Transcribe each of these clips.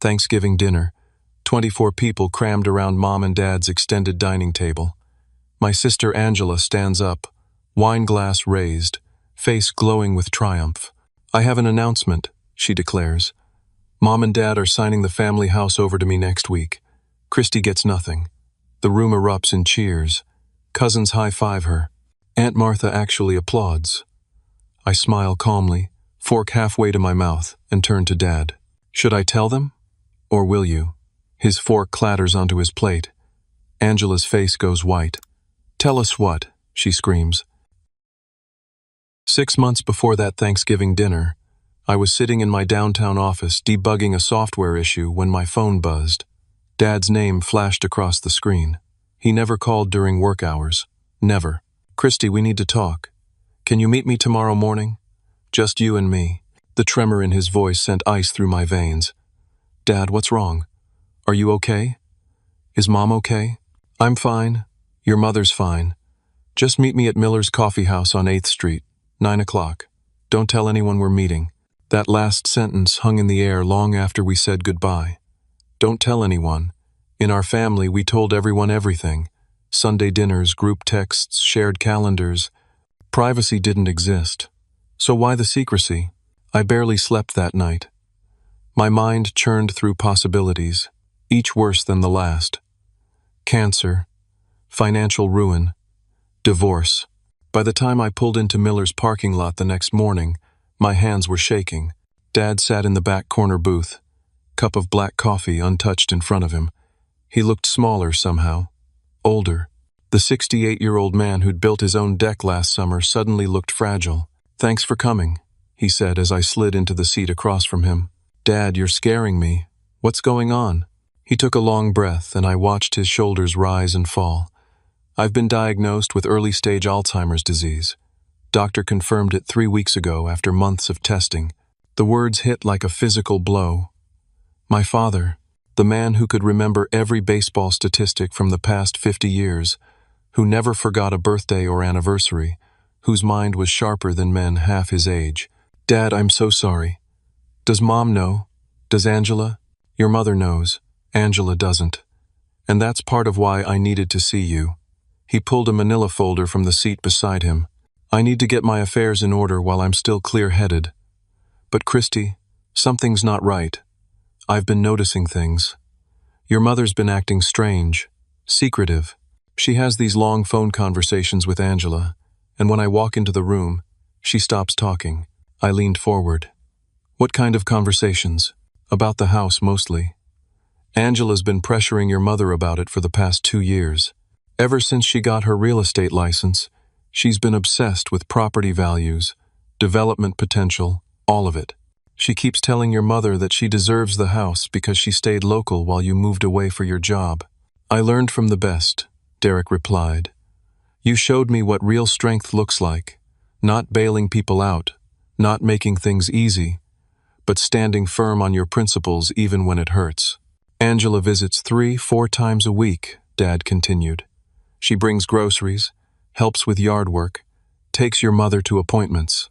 Thanksgiving dinner. 24 people crammed around Mom and Dad's extended dining table. My sister Angela stands up, wine glass raised, face glowing with triumph. "I have an announcement," she declares. "Mom and Dad are signing the family house over to me next week." Christy gets nothing. The room erupts in cheers. Cousins high-five her. Aunt Martha actually applauds. I smile calmly, fork halfway to my mouth, and turn to Dad. "Should I tell them? Or will you?" His fork clatters onto his plate. Angela's face goes white. "Tell us what?" she screams. 6 months before that Thanksgiving dinner, I was sitting in my downtown office debugging a software issue when my phone buzzed. Dad's name flashed across the screen. He never called during work hours. Never. "Christy, we need to talk. Can you meet me tomorrow morning? Just you and me." The tremor in his voice sent ice through my veins. "Dad, what's wrong? Are you okay? Is Mom okay?" "I'm fine. Your mother's fine. Just meet me at Miller's Coffee House on 8th Street, 9 o'clock. Don't tell anyone we're meeting." That last sentence hung in the air long after we said goodbye. Don't tell anyone. In our family, we told everyone everything. Sunday dinners, group texts, shared calendars. Privacy didn't exist. So why the secrecy? I barely slept that night. My mind churned through possibilities, each worse than the last. Cancer, financial ruin, divorce. By the time I pulled into Miller's parking lot the next morning, my hands were shaking. Dad sat in the back corner booth, cup of black coffee untouched in front of him. He looked smaller somehow, older. The 68-year-old man who'd built his own deck last summer suddenly looked fragile. "Thanks for coming," he said as I slid into the seat across from him. "Dad, you're scaring me. What's going on?" He took a long breath, and I watched his shoulders rise and fall. "I've been diagnosed with early-stage Alzheimer's disease. Doctor confirmed it 3 weeks ago after months of testing." The words hit like a physical blow. My father, the man who could remember every baseball statistic from the past 50 years, who never forgot a birthday or anniversary, whose mind was sharper than men half his age. "Dad, I'm so sorry. Does Mom know? Does Angela?" "Your mother knows. Angela doesn't. And that's part of why I needed to see you." He pulled a manila folder from the seat beside him. "I need to get my affairs in order while I'm still clear-headed. But Christy, something's not right. I've been noticing things. Your mother's been acting strange, secretive. She has these long phone conversations with Angela, and when I walk into the room, she stops talking." I leaned forward. "What kind of conversations?" "About the house, mostly. Angela's been pressuring your mother about it for the past 2 years. Ever since she got her real estate license, she's been obsessed with property values, development potential, all of it. She keeps telling your mother that she deserves the house because she stayed local while you moved away for your job." "I learned from the best," Derek replied. "You showed me what real strength looks like, not bailing people out, not making things easy, but standing firm on your principles even when it hurts." "Angela visits 3-4 times a week," Dad continued. "She brings groceries, helps with yard work, takes your mother to appointments.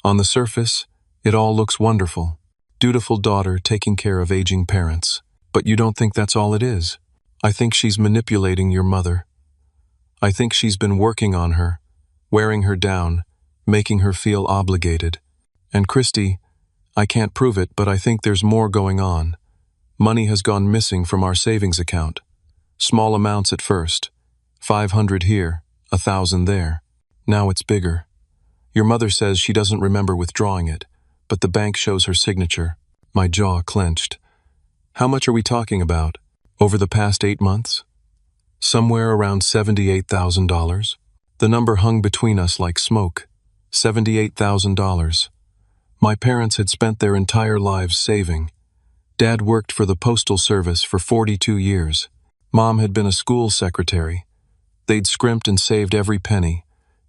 On the surface, it all looks wonderful. Dutiful daughter taking care of aging parents. But you don't think that's all it is. I think she's manipulating your mother. I think she's been working on her, wearing her down, making her feel obligated. And Christy, I can't prove it, but I think there's more going on. Money has gone missing from our savings account. Small amounts at first. 500 here, 1,000 there. Now it's bigger. Your mother says she doesn't remember withdrawing it, but the bank shows her signature." My jaw clenched. "How much are we talking about? Over the past 8 months?" "Somewhere around $78,000. The number hung between us like smoke. $78,000. My parents had spent their entire lives saving. Dad worked for the Postal Service for 42 years. Mom had been a school secretary. They'd scrimped and saved every penny,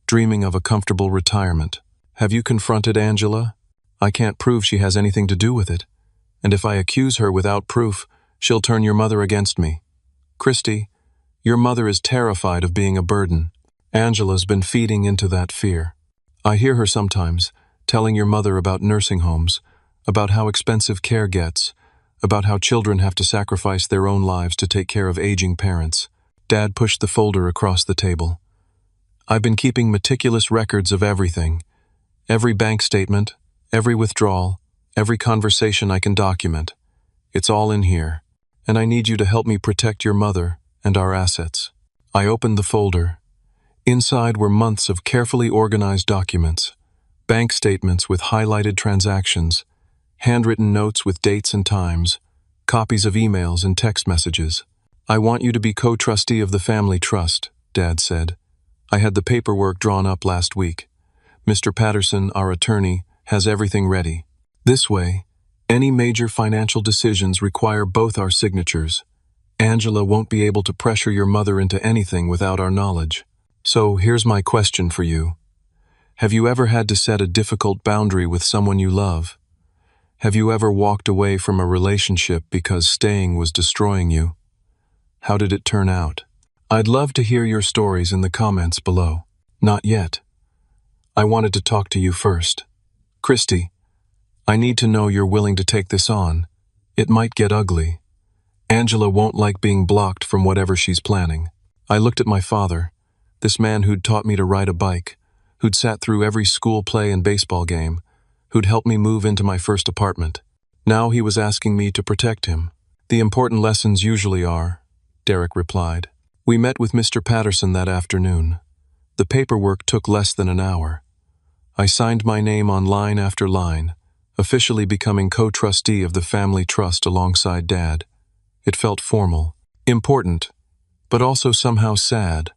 dreaming of a comfortable retirement. Have you confronted Angela? I can't prove she has anything to do with it. And if I accuse her without proof, she'll turn your mother against me. Christy, your mother is terrified of being a burden. Angela's been feeding into that fear. I hear her sometimes, telling your mother about nursing homes, about how expensive care gets, about how children have to sacrifice their own lives to take care of aging parents. Dad pushed the folder across the table. I've been keeping meticulous records of everything. Every bank statement, every withdrawal, every conversation I can document. It's all in here. And I need you to help me protect your mother and our assets. I opened the folder. Inside were months of carefully organized documents, bank statements with highlighted transactions, handwritten notes with dates and times, copies of emails and text messages. I want you to be co-trustee of the family trust, Dad said. I had the paperwork drawn up last week. Mr. Patterson, our attorney, has everything ready. This way, any major financial decisions require both our signatures. Angela won't be able to pressure your mother into anything without our knowledge. So here's my question for you. Have you ever had to set a difficult boundary with someone you love? Have you ever walked away from a relationship because staying was destroying you? How did it turn out? I'd love to hear your stories in the comments below. Not yet. I wanted to talk to you first. Christy, I need to know you're willing to take this on. It might get ugly. Angela won't like being blocked from whatever she's planning. I looked at my father, this man who'd taught me to ride a bike, who'd sat through every school play and baseball game, who'd helped me move into my first apartment. Now he was asking me to protect him. The important lessons usually are, Derek replied. We met with Mr. Patterson that afternoon. The paperwork took less than an hour. I signed my name on line after line, officially becoming co-trustee of the family trust alongside Dad. It felt formal, important, but also somehow sad,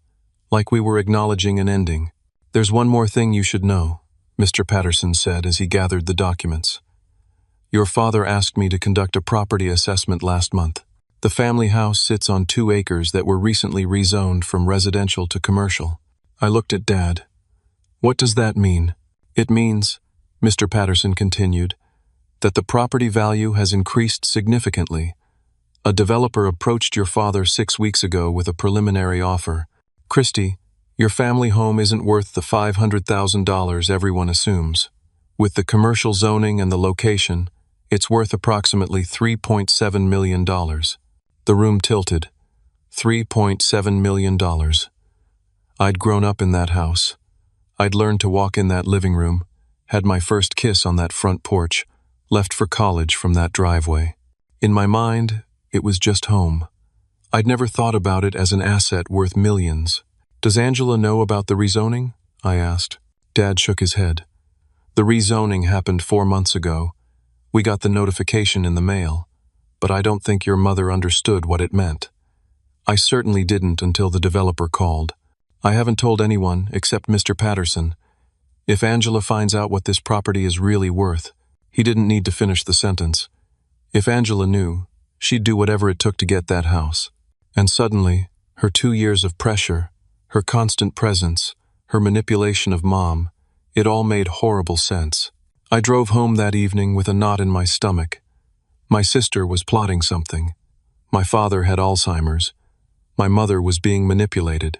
like we were acknowledging an ending. There's one more thing you should know, Mr. Patterson said as he gathered the documents. Your father asked me to conduct a property assessment last month. The family house sits on 2 acres that were recently rezoned from residential to commercial. I looked at Dad. What does that mean? It means, Mr. Patterson continued, that the property value has increased significantly. A developer approached your father 6 weeks ago with a preliminary offer. Christy, your family home isn't worth the $500,000 everyone assumes. With the commercial zoning and the location, it's worth approximately $3.7 million. The room tilted. $3.7 million. I'd grown up in that house. I'd learned to walk in that living room, had my first kiss on that front porch, left for college from that driveway. In my mind, it was just home. I'd never thought about it as an asset worth millions. Does Angela know about the rezoning? I asked. Dad shook his head. The rezoning happened 4 months ago. We got the notification in the mail, but I don't think your mother understood what it meant. I certainly didn't until the developer called. I haven't told anyone except Mr. Patterson. If Angela finds out what this property is really worth, he didn't need to finish the sentence. If Angela knew, she'd do whatever it took to get that house. And suddenly, her 2 years of pressure, her constant presence, her manipulation of Mom, it all made horrible sense. I drove home that evening with a knot in my stomach. My sister was plotting something. My father had Alzheimer's. My mother was being manipulated.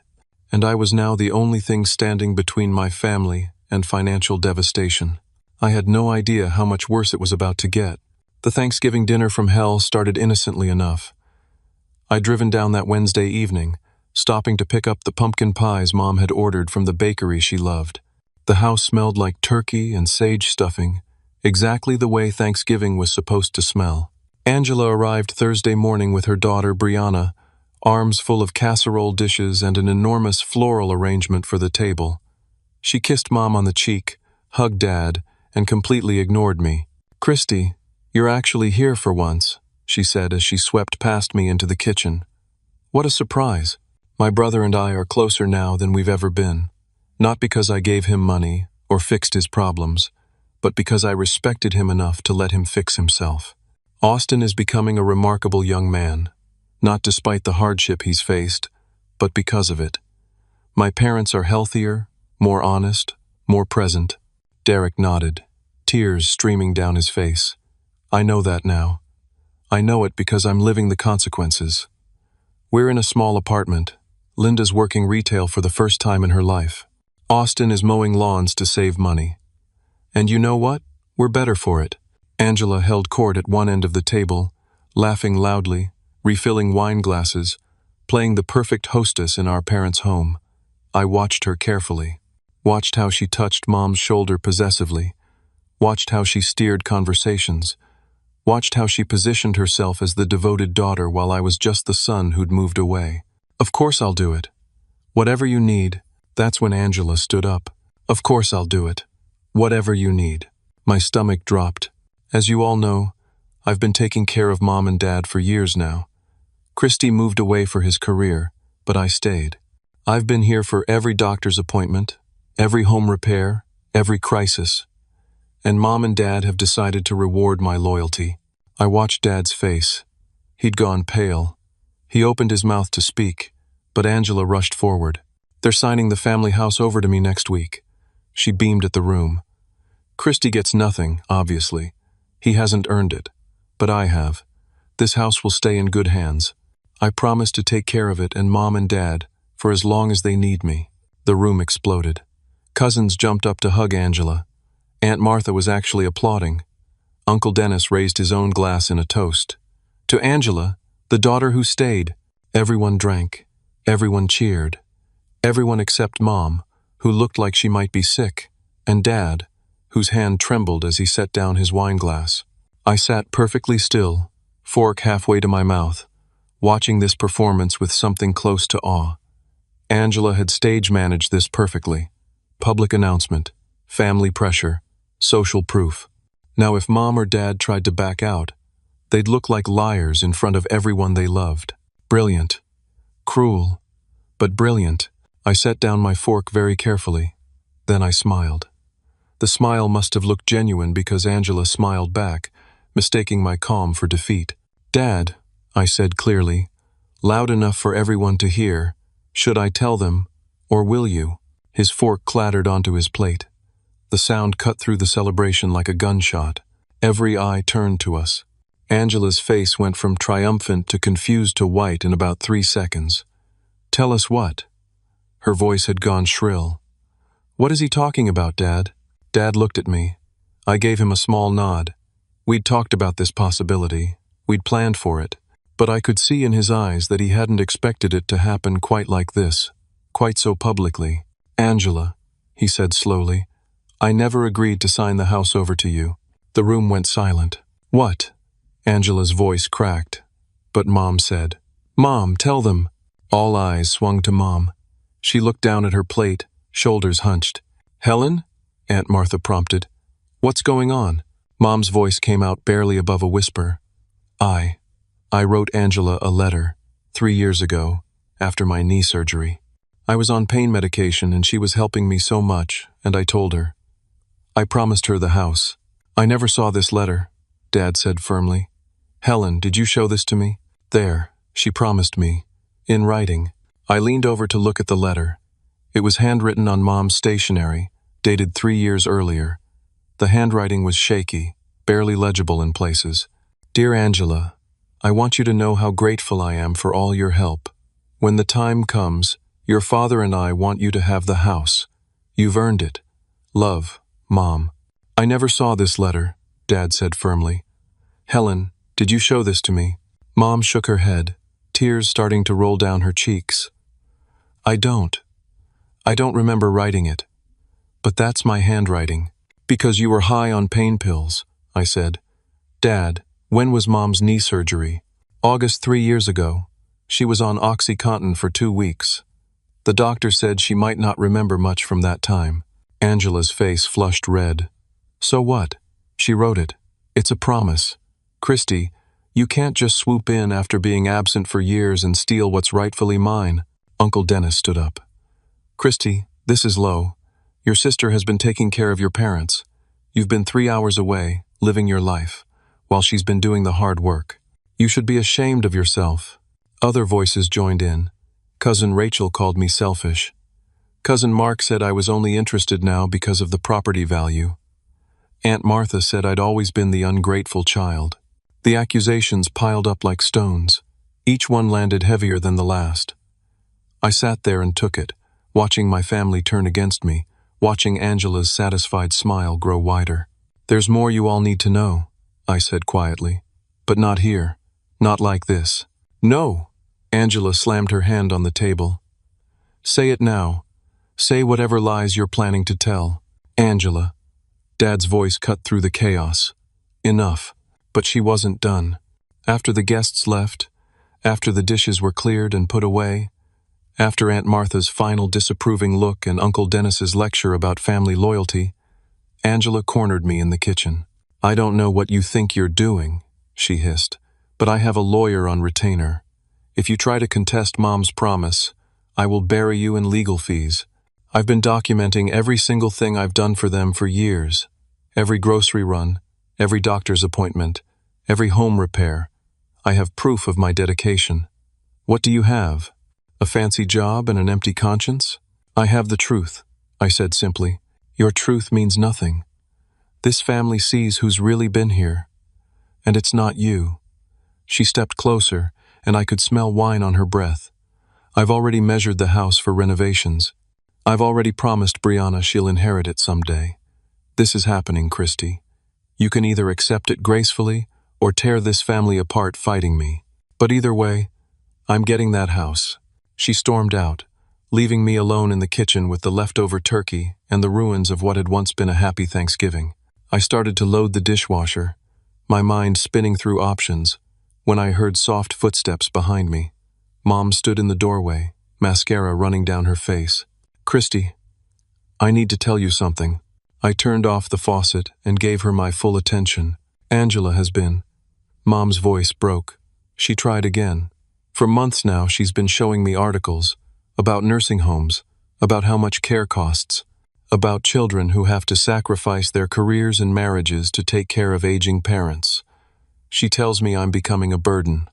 And I was now the only thing standing between my family and financial devastation. I had no idea how much worse it was about to get. The Thanksgiving dinner from hell started innocently enough. I'd driven down that Wednesday evening, stopping to pick up the pumpkin pies Mom had ordered from the bakery she loved. The house smelled like turkey and sage stuffing, exactly the way Thanksgiving was supposed to smell. Angela arrived Thursday morning with her daughter Brianna, arms full of casserole dishes and an enormous floral arrangement for the table. She kissed Mom on the cheek, hugged Dad, and completely ignored me. Christy, you're actually here for once, she said as she swept past me into the kitchen. What a surprise. My brother and I are closer now than we've ever been. Not because I gave him money or fixed his problems, but because I respected him enough to let him fix himself. Austin is becoming a remarkable young man, not despite the hardship he's faced, but because of it. My parents are healthier, more honest, more present. Derek nodded, tears streaming down his face. I know that now. I know it because I'm living the consequences. We're in a small apartment. Linda's working retail for the first time in her life. Austin is mowing lawns to save money. And you know what? We're better for it. Angela held court at one end of the table, laughing loudly, refilling wine glasses, playing the perfect hostess in our parents' home. I watched her carefully, watched how she touched Mom's shoulder possessively, watched how she steered conversations, watched how she positioned herself as the devoted daughter while I was just the son who'd moved away. Of course I'll do it. Whatever you need. That's when Angela stood up. Of course I'll do it. Whatever you need. My stomach dropped. As you all know, I've been taking care of Mom and Dad for years now. Christy moved away for his career, but I stayed. I've been here for every doctor's appointment, every home repair, every crisis. And Mom and Dad have decided to reward my loyalty. I watched Dad's face. He'd gone pale. He opened his mouth to speak, but Angela rushed forward. They're signing the family house over to me next week. She beamed at the room. Christy gets nothing, obviously. He hasn't earned it. But I have. This house will stay in good hands. I promise to take care of it and Mom and Dad for as long as they need me. The room exploded. Cousins jumped up to hug Angela. Aunt Martha was actually applauding. Uncle Dennis raised his own glass in a toast. To Angela, the daughter who stayed. Everyone drank. Everyone cheered. Everyone except Mom, who looked like she might be sick, and Dad, whose hand trembled as he set down his wine glass. I sat perfectly still, fork halfway to my mouth, watching this performance with something close to awe. Angela had stage managed this perfectly. Public announcement, family pressure, social proof. Now if Mom or Dad tried to back out, they'd look like liars in front of everyone they loved. Brilliant. Cruel, but brilliant. I set down my fork very carefully. Then I smiled. The smile must have looked genuine because Angela smiled back, mistaking my calm for defeat. Dad, I said clearly, loud enough for everyone to hear, should I tell them, or will you? His fork clattered onto his plate. The sound cut through the celebration like a gunshot. Every eye turned to us. Angela's face went from triumphant to confused to white in about 3 seconds. Tell us what? Her voice had gone shrill. What is he talking about, Dad? Dad looked at me. I gave him a small nod. We'd talked about this possibility. We'd planned for it. But I could see in his eyes that he hadn't expected it to happen quite like this, quite so publicly. Angela, he said slowly, I never agreed to sign the house over to you. The room went silent. What? Angela's voice cracked. But Mom said, Mom, tell them. All eyes swung to Mom. She looked down at her plate, shoulders hunched. Helen? Aunt Martha prompted. What's going on? Mom's voice came out barely above a whisper. I wrote Angela a letter 3 years ago, after my knee surgery. I was on pain medication and she was helping me so much, and I told her. I promised her the house. I never saw this letter, Dad said firmly. Helen, did you show this to me? There, she promised me. In writing. I leaned over to look at the letter. It was handwritten on Mom's stationery, dated 3 years earlier. The handwriting was shaky, barely legible in places. Dear Angela, I want you to know how grateful I am for all your help. When the time comes, your father and I want you to have the house. You've earned it. Love, Mom. I never saw this letter, Dad said firmly. Helen, did you show this to me? Mom shook her head, tears starting to roll down her cheeks. I don't remember writing it. But that's my handwriting. Because you were high on pain pills, I said. Dad, when was Mom's knee surgery? August 3 years ago. She was on OxyContin for 2 weeks. The doctor said she might not remember much from that time. Angela's face flushed red. So what? She wrote it. It's a promise. Christy, you can't just swoop in after being absent for years and steal what's rightfully mine. Uncle Dennis stood up. Christy, this is Lo. Your sister has been taking care of your parents. You've been 3 hours away, living your life, while she's been doing the hard work. You should be ashamed of yourself. Other voices joined in. Cousin Rachel called me selfish. Cousin Mark said I was only interested now because of the property value. Aunt Martha said I'd always been the ungrateful child. The accusations piled up like stones. Each one landed heavier than the last. I sat there and took it, watching my family turn against me, watching Angela's satisfied smile grow wider. There's more you all need to know, I said quietly. But not here. Not like this. No! Angela slammed her hand on the table. Say it now. Say whatever lies you're planning to tell. Angela. Dad's voice cut through the chaos. Enough. But she wasn't done. After the guests left, after the dishes were cleared and put away, after Aunt Martha's final disapproving look and Uncle Dennis's lecture about family loyalty, Angela cornered me in the kitchen. I don't know what you think you're doing, she hissed, but I have a lawyer on retainer. If you try to contest Mom's promise, I will bury you in legal fees. I've been documenting every single thing I've done for them for years. Every grocery run, every doctor's appointment, every home repair. I have proof of my dedication. What do you have? A fancy job and an empty conscience? I have the truth, I said simply. Your truth means nothing. This family sees who's really been here. And it's not you. She stepped closer, and I could smell wine on her breath. I've already measured the house for renovations. I've already promised Brianna she'll inherit it someday. This is happening, Christy. You can either accept it gracefully or tear this family apart fighting me. But either way, I'm getting that house. She stormed out, leaving me alone in the kitchen with the leftover turkey and the ruins of what had once been a happy Thanksgiving. I started to load the dishwasher, my mind spinning through options, when I heard soft footsteps behind me. Mom stood in the doorway, mascara running down her face. Christy, I need to tell you something. I turned off the faucet and gave her my full attention. Angela has been. Mom's voice broke. She tried again. For months now, she's been showing me articles about nursing homes, about how much care costs, about children who have to sacrifice their careers and marriages to take care of aging parents. She tells me I'm becoming a burden.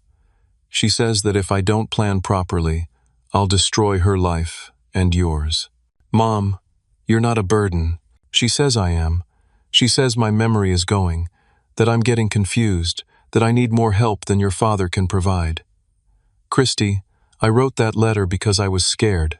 She says that if I don't plan properly, I'll destroy her life and yours. Mom, you're not a burden. She says I am. She says my memory is going, that I'm getting confused, that I need more help than your father can provide. Christy, I wrote that letter because I was scared.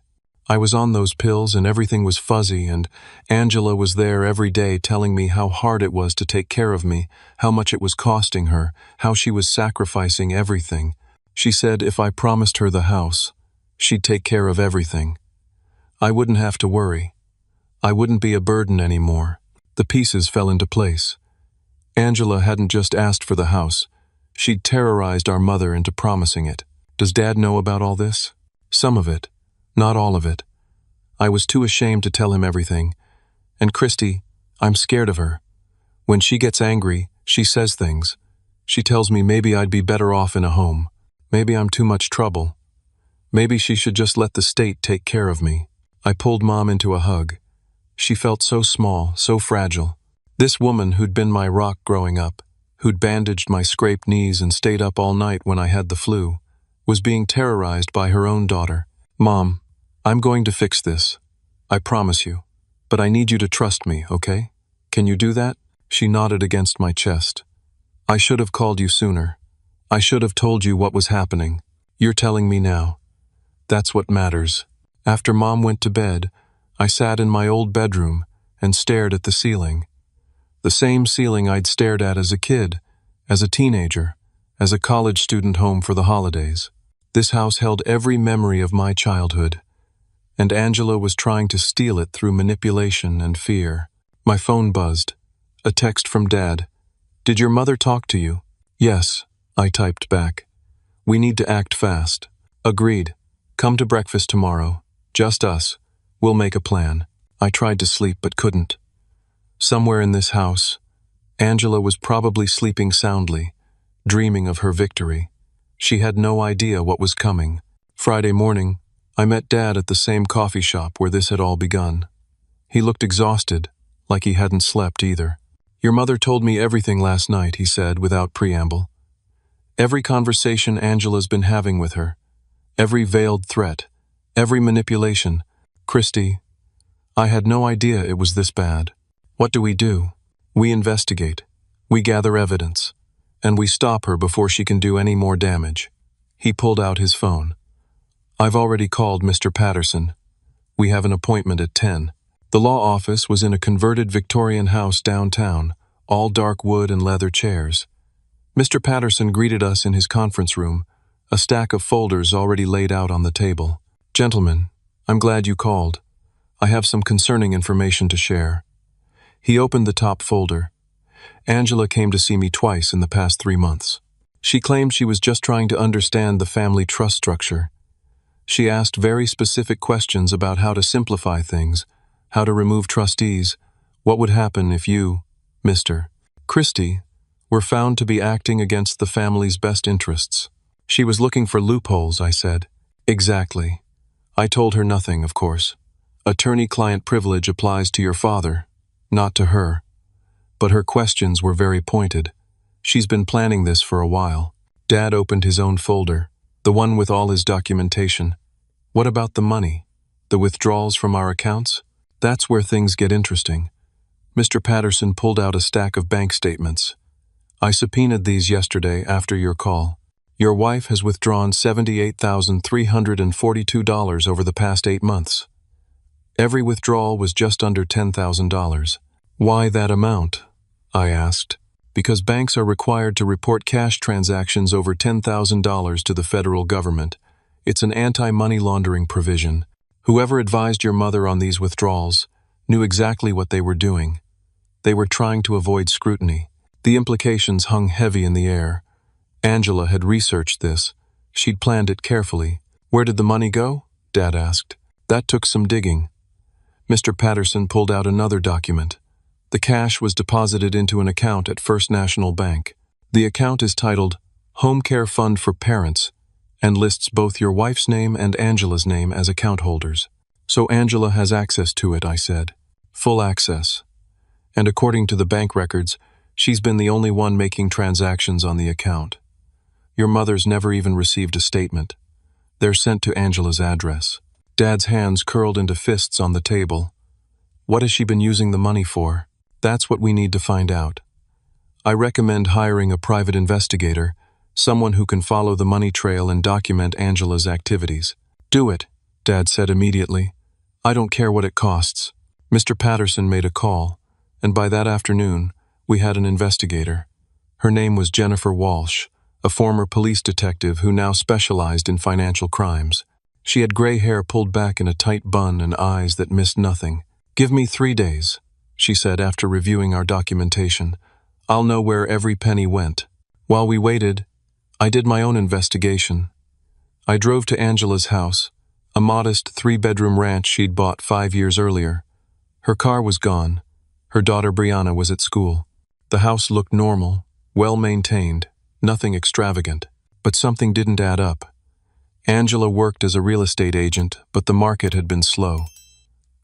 I was on those pills and everything was fuzzy, and Angela was there every day telling me how hard it was to take care of me, how much it was costing her, how she was sacrificing everything. She said if I promised her the house, she'd take care of everything. I wouldn't have to worry. I wouldn't be a burden anymore. The pieces fell into place. Angela hadn't just asked for the house. She'd terrorized our mother into promising it. Does Dad know about all this? Some of it. Not all of it. I was too ashamed to tell him everything. And Christy, I'm scared of her. When she gets angry, she says things. She tells me maybe I'd be better off in a home. Maybe I'm too much trouble. Maybe she should just let the state take care of me. I pulled Mom into a hug. She felt so small, so fragile. This woman who'd been my rock growing up, who'd bandaged my scraped knees and stayed up all night when I had the flu, was being terrorized by her own daughter. Mom, I'm going to fix this. I promise you. But I need you to trust me, okay? Can you do that? She nodded against my chest. I should have called you sooner. I should have told you what was happening. You're telling me now. That's what matters. After Mom went to bed, I sat in my old bedroom and stared at the ceiling. The same ceiling I'd stared at as a kid, as a teenager, as a college student home for the holidays. This house held every memory of my childhood, and Angela was trying to steal it through manipulation and fear. My phone buzzed. A text from Dad. Did your mother talk to you? Yes, I typed back. We need to act fast. Agreed. Come to breakfast tomorrow. Just us. We'll make a plan. I tried to sleep but couldn't. Somewhere in this house, Angela was probably sleeping soundly, dreaming of her victory. She had no idea what was coming. Friday morning, I met Dad at the same coffee shop where this had all begun. He looked exhausted, like he hadn't slept either. Your mother told me everything last night, he said without preamble. Every conversation Angela's been having with her, every veiled threat, every manipulation. Christy, I had no idea it was this bad. What do? We investigate. We gather evidence. And we stop her before she can do any more damage. He pulled out his phone. I've already called Mr. Patterson. We have an appointment at 10. The law office was in a converted Victorian house downtown, all dark wood and leather chairs. Mr. Patterson greeted us in his conference room, a stack of folders already laid out on the table. "Gentlemen, I'm glad you called. I have some concerning information to share." He opened the top folder. "Angela came to see me twice in the past 3 months. She claimed she was just trying to understand the family trust structure. She asked very specific questions about how to simplify things, how to remove trustees, what would happen if you, Mr. Christie, were found to be acting against the family's best interests. She was looking for loopholes," I said. "Exactly. I told her nothing, of course. Attorney-client privilege applies to your father, not to her. But her questions were very pointed. She's been planning this for a while." Dad opened his own folder, the one with all his documentation. "What about the money? The withdrawals from our accounts? That's where things get interesting." Mr. Patterson pulled out a stack of bank statements. "I subpoenaed these yesterday after your call. Your wife has withdrawn $78,342 over the past 8 months. Every withdrawal was just under $10,000. "Why that amount?" I asked. "Because banks are required to report cash transactions over $10,000 to the federal government. It's an anti-money laundering provision. Whoever advised your mother on these withdrawals knew exactly what they were doing. They were trying to avoid scrutiny." The implications hung heavy in the air. Angela had researched this. She'd planned it carefully. "Where did the money go?" Dad asked. "That took some digging." Mr. Patterson pulled out another document. The cash was deposited into an account at First National Bank. The account is titled Home Care Fund for Parents and lists both your wife's name and Angela's name as account holders. "So Angela has access to it," I said. "Full access. And according to the bank records, she's been the only one making transactions on the account. Your mother's never even received a statement. They're sent to Angela's address." Dad's hands curled into fists on the table. "What has she been using the money for?" "That's what we need to find out. I recommend hiring a private investigator, someone who can follow the money trail and document Angela's activities." "Do it," Dad said immediately. "I don't care what it costs." Mr. Patterson made a call, and by that afternoon, we had an investigator. Her name was Jennifer Walsh, a former police detective who now specialized in financial crimes. She had gray hair pulled back in a tight bun and eyes that missed nothing. "Give me 3 days," she said after reviewing our documentation. "I'll know where every penny went." While we waited, I did my own investigation. I drove to Angela's house, a modest 3-bedroom ranch she'd bought 5 years earlier. Her car was gone. Her daughter Brianna was at school. The house looked normal, well-maintained, nothing extravagant. But something didn't add up. Angela worked as a real estate agent, but the market had been slow.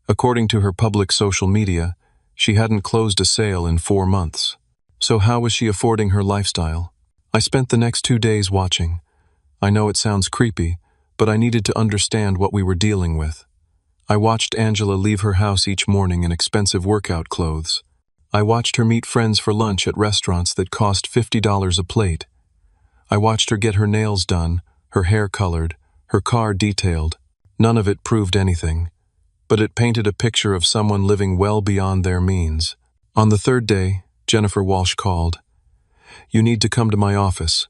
According to her public social media, she hadn't closed a sale in 4 months. So how was she affording her lifestyle? I spent the next 2 days watching. I know it sounds creepy, but I needed to understand what we were dealing with. I watched Angela leave her house each morning in expensive workout clothes. I watched her meet friends for lunch at restaurants that cost $50 a plate. I watched her get her nails done, her hair colored, her car detailed. None of it proved anything, but it painted a picture of someone living well beyond their means. On the 3rd day, Jennifer Walsh called. "You need to come to my office."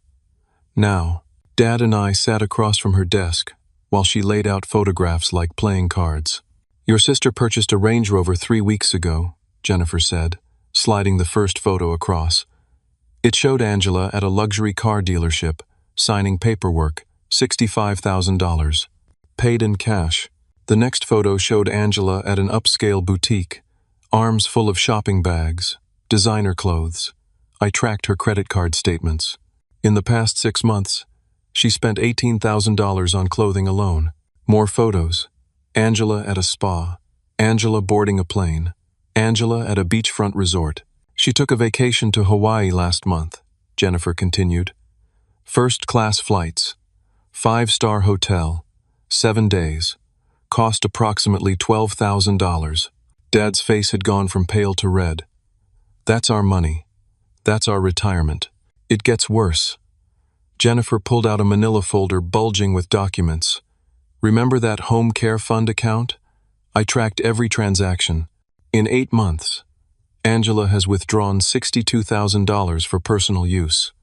Now, Dad and I sat across from her desk while she laid out photographs like playing cards. "Your sister purchased a Range Rover 3 weeks ago," Jennifer said, sliding the first photo across. It showed Angela at a luxury car dealership, signing paperwork, $65,000. Paid in cash. The next photo showed Angela at an upscale boutique, arms full of shopping bags, designer clothes. I tracked her credit card statements. In the past 6 months, she spent $18,000 on clothing alone. More photos. Angela at a spa. Angela boarding a plane. Angela at a beachfront resort. "She took a vacation to Hawaii last month," Jennifer continued. "First-class flights. 5-star hotel. 7 days. Cost approximately $12,000. Dad's face had gone from pale to red. "That's our money. That's our retirement. It gets worse." Jennifer pulled out a manila folder bulging with documents. "Remember that home care fund account? I tracked every transaction. In 8 months, Angela has withdrawn $62,000 for personal use.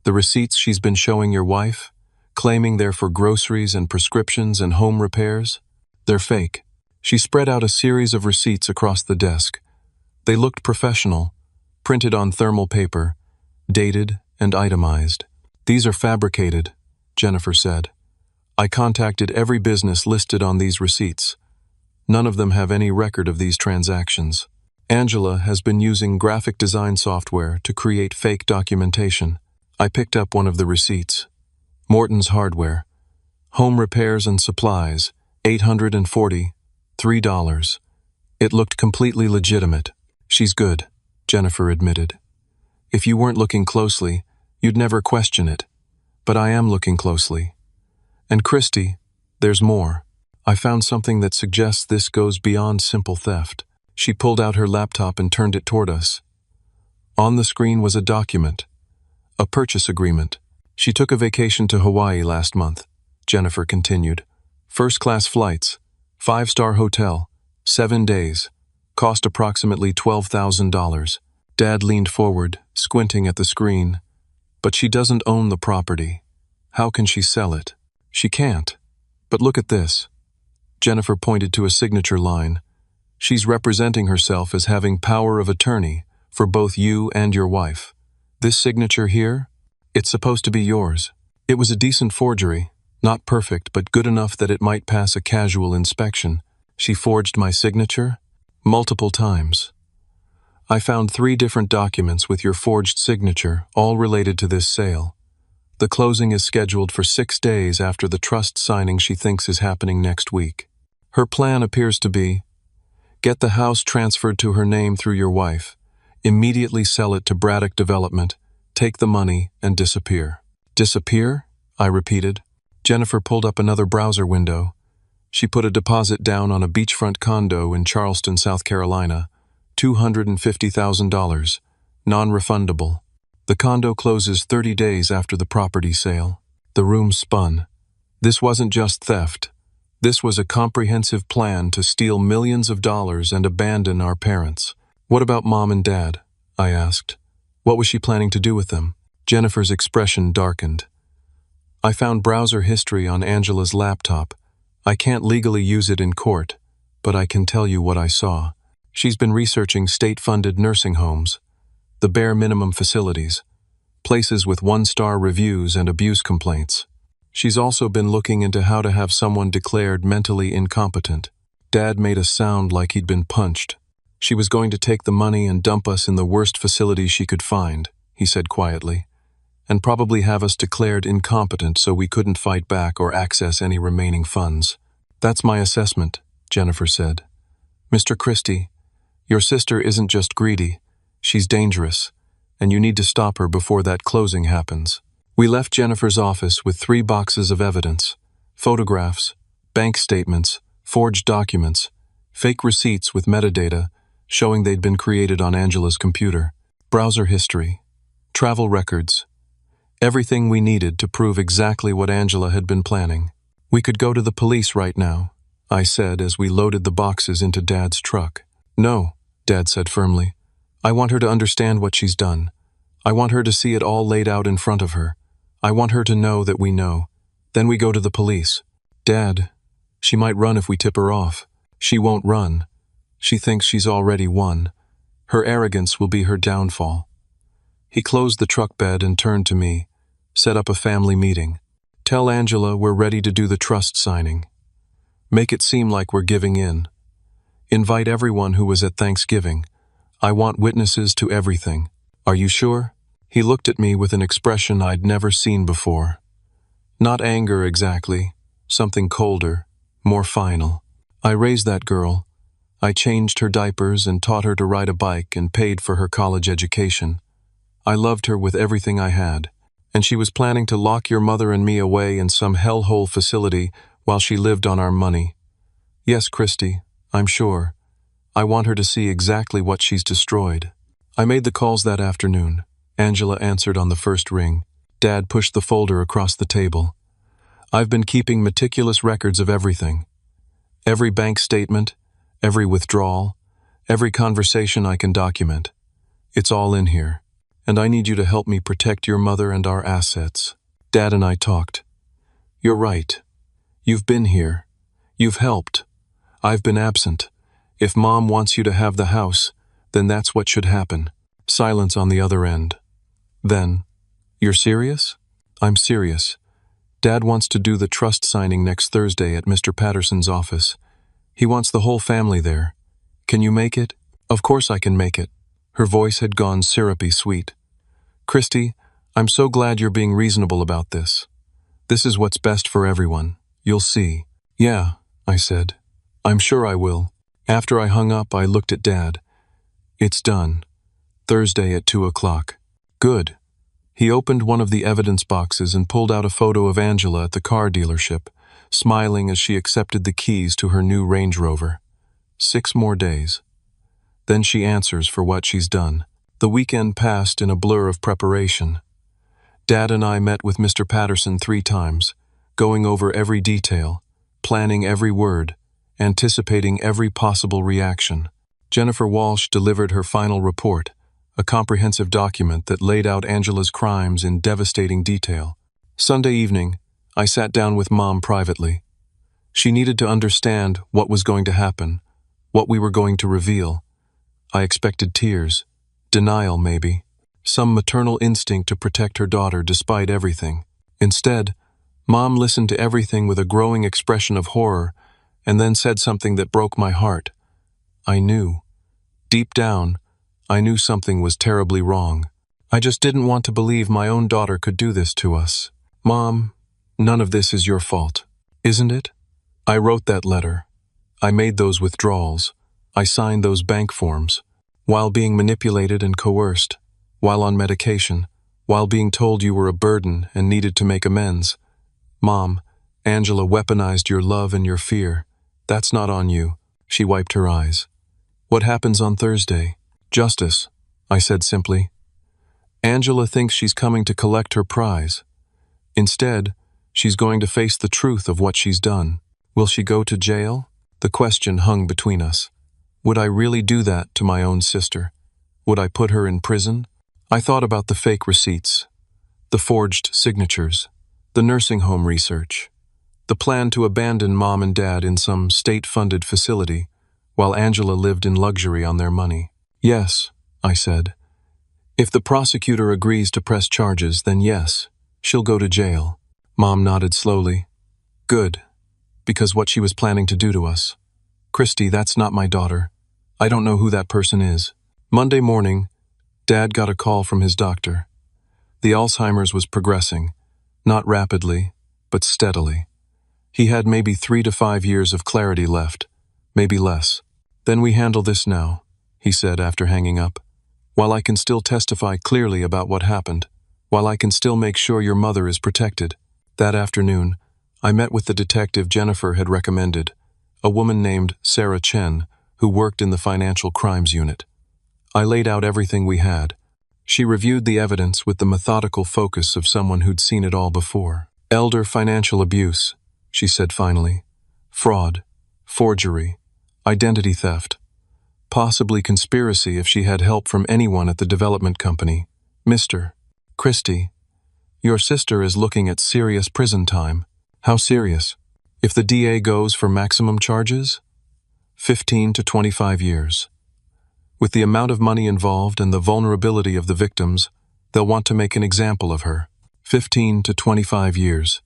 The receipts she's been showing your wife, claiming they're for groceries and prescriptions and home repairs, they're fake. She spread out a series of receipts across the desk. They looked professional, printed on thermal paper, dated and itemized. These are fabricated, Jennifer said. I contacted every business listed on these receipts. None of them have any record of these transactions. Angela has been using graphic design software to create fake documentation. I picked up one of the receipts. Morton's Hardware. Home repairs and supplies, $840, $3. It looked completely legitimate. She's good, Jennifer admitted. If you weren't looking closely, you'd never question it. But I am looking closely. And Christy, there's more. I found something that suggests this goes beyond simple theft. She pulled out her laptop and turned it toward us. On the screen was a document, a purchase agreement. She took a vacation to Hawaii last month, Jennifer continued. First-class flights, 5-star hotel, 7 days, cost approximately $12,000. Dad leaned forward, squinting at the screen. But she doesn't own the property. How can she sell it? She can't. But look at this. Jennifer pointed to a signature line. She's representing herself as having power of attorney for both you and your wife. This signature here, it's supposed to be yours. It was a decent forgery, not perfect, but good enough that it might pass a casual inspection. She forged my signature multiple times. I found 3 different documents with your forged signature, all related to this sale. The closing is scheduled for 6 days after the trust signing she thinks is happening next week. Her plan appears to be, get the house transferred to her name through your wife, immediately sell it to Braddock Development, take the money, and disappear. Disappear? I repeated. Jennifer pulled up another browser window. She put a deposit down on a beachfront condo in Charleston, South Carolina, $250,000, non-refundable. The condo closes 30 days after the property sale. The room spun. This wasn't just theft. This was a comprehensive plan to steal millions of dollars and abandon our parents. What about Mom and Dad? I asked. What was she planning to do with them? Jennifer's expression darkened. I found browser history on Angela's laptop. I can't legally use it in court, but I can tell you what I saw. She's been researching state-funded nursing homes, the bare minimum facilities, places with 1-star reviews and abuse complaints. She's also been looking into how to have someone declared mentally incompetent. Dad made us sound like he'd been punched. She was going to take the money and dump us in the worst facility she could find, he said quietly, and probably have us declared incompetent so we couldn't fight back or access any remaining funds. That's my assessment, Jennifer said. Mr. Christie, your sister isn't just greedy, she's dangerous, and you need to stop her before that closing happens. We left Jennifer's office with 3 boxes of evidence: photographs, bank statements, forged documents, fake receipts with metadata showing they'd been created on Angela's computer, browser history, travel records, everything we needed to prove exactly what Angela had been planning. We could go to the police right now, I said as we loaded the boxes into Dad's truck. No, Dad said firmly. I want her to understand what she's done. I want her to see it all laid out in front of her. I want her to know that we know. Then we go to the police. Dad, she might run if we tip her off. She won't run. She thinks she's already won. Her arrogance will be her downfall. He closed the truck bed and turned to me, set up a family meeting. Tell Angela we're ready to do the trust signing. Make it seem like we're giving in. Invite everyone who was at Thanksgiving. I want witnesses to everything. Are you sure? He looked at me with an expression I'd never seen before. Not anger exactly, something colder, more final. I raised that girl. I changed her diapers and taught her to ride a bike and paid for her college education. I loved her with everything I had, and she was planning to lock your mother and me away in some hellhole facility while she lived on our money. Yes, Christy, I'm sure. I want her to see exactly what she's destroyed. I made the calls that afternoon. Angela answered on the first ring. Dad pushed the folder across the table. I've been keeping meticulous records of everything. Every bank statement, every withdrawal, every conversation I can document. It's all in here. and I need you to help me protect your mother and our assets. Dad and I talked. You're right. You've been here. You've helped. I've been absent. If Mom wants you to have the house, then that's what should happen. Silence on the other end. Then, you're serious? I'm serious. Dad wants to do the trust signing next Thursday at Mr. Patterson's office. He wants the whole family there. Can you make it? Of course I can make it. Her voice had gone syrupy sweet. Christy, I'm so glad you're being reasonable about this. This is what's best for everyone. You'll see. Yeah, I said. I'm sure I will. After I hung up, I looked at Dad. It's done. Thursday at 2 o'clock. Good. He opened one of the evidence boxes and pulled out a photo of Angela at the car dealership, smiling as she accepted the keys to her new Range Rover. 6 more days. Then she answers for what she's done. The weekend passed in a blur of preparation. Dad and I met with Mr. Patterson 3 times, going over every detail, planning every word, anticipating every possible reaction. Jennifer Walsh delivered her final report, a comprehensive document that laid out Angela's crimes in devastating detail. Sunday evening, I sat down with Mom privately. She needed to understand what was going to happen, what we were going to reveal. I expected tears, denial maybe, some maternal instinct to protect her daughter despite everything. Instead, Mom listened to everything with a growing expression of horror and then said something that broke my heart. I knew. Deep down, I knew something was terribly wrong. I just didn't want to believe my own daughter could do this to us. Mom, none of this is your fault, isn't it? I wrote that letter. I made those withdrawals. I signed those bank forms. While being manipulated and coerced, while on medication, while being told you were a burden and needed to make amends. Mom, Angela weaponized your love and your fear. That's not on you. She wiped her eyes. What happens on Thursday? Justice, I said simply. Angela thinks she's coming to collect her prize. Instead, she's going to face the truth of what she's done. Will she go to jail? The question hung between us. Would I really do that to my own sister? Would I put her in prison? I thought about the fake receipts, the forged signatures, the nursing home research, the plan to abandon Mom and Dad in some state-funded facility while Angela lived in luxury on their money. Yes, I said. If the prosecutor agrees to press charges, then yes, she'll go to jail. Mom nodded slowly. Good, because what she was planning to do to us. Christy, that's not my daughter. I don't know who that person is. Monday morning, Dad got a call from his doctor. The Alzheimer's was progressing, not rapidly, but steadily. He had maybe 3 to 5 years of clarity left, maybe less. Then we handle this now, he said after hanging up. While I can still testify clearly about what happened, while I can still make sure your mother is protected. That afternoon, I met with the detective Jennifer had recommended, a woman named Sarah Chen, who worked in the Financial Crimes Unit. I laid out everything we had. She reviewed the evidence with the methodical focus of someone who'd seen it all before. Elder financial abuse, she said finally. Fraud, forgery, identity theft. Possibly conspiracy if she had help from anyone at the development company. Mr. Christy, your sister is looking at serious prison time. How serious? If the DA goes for maximum charges? 15 to 25 years. With the amount of money involved and the vulnerability of the victims, they'll want to make an example of her. 15 to 25 years.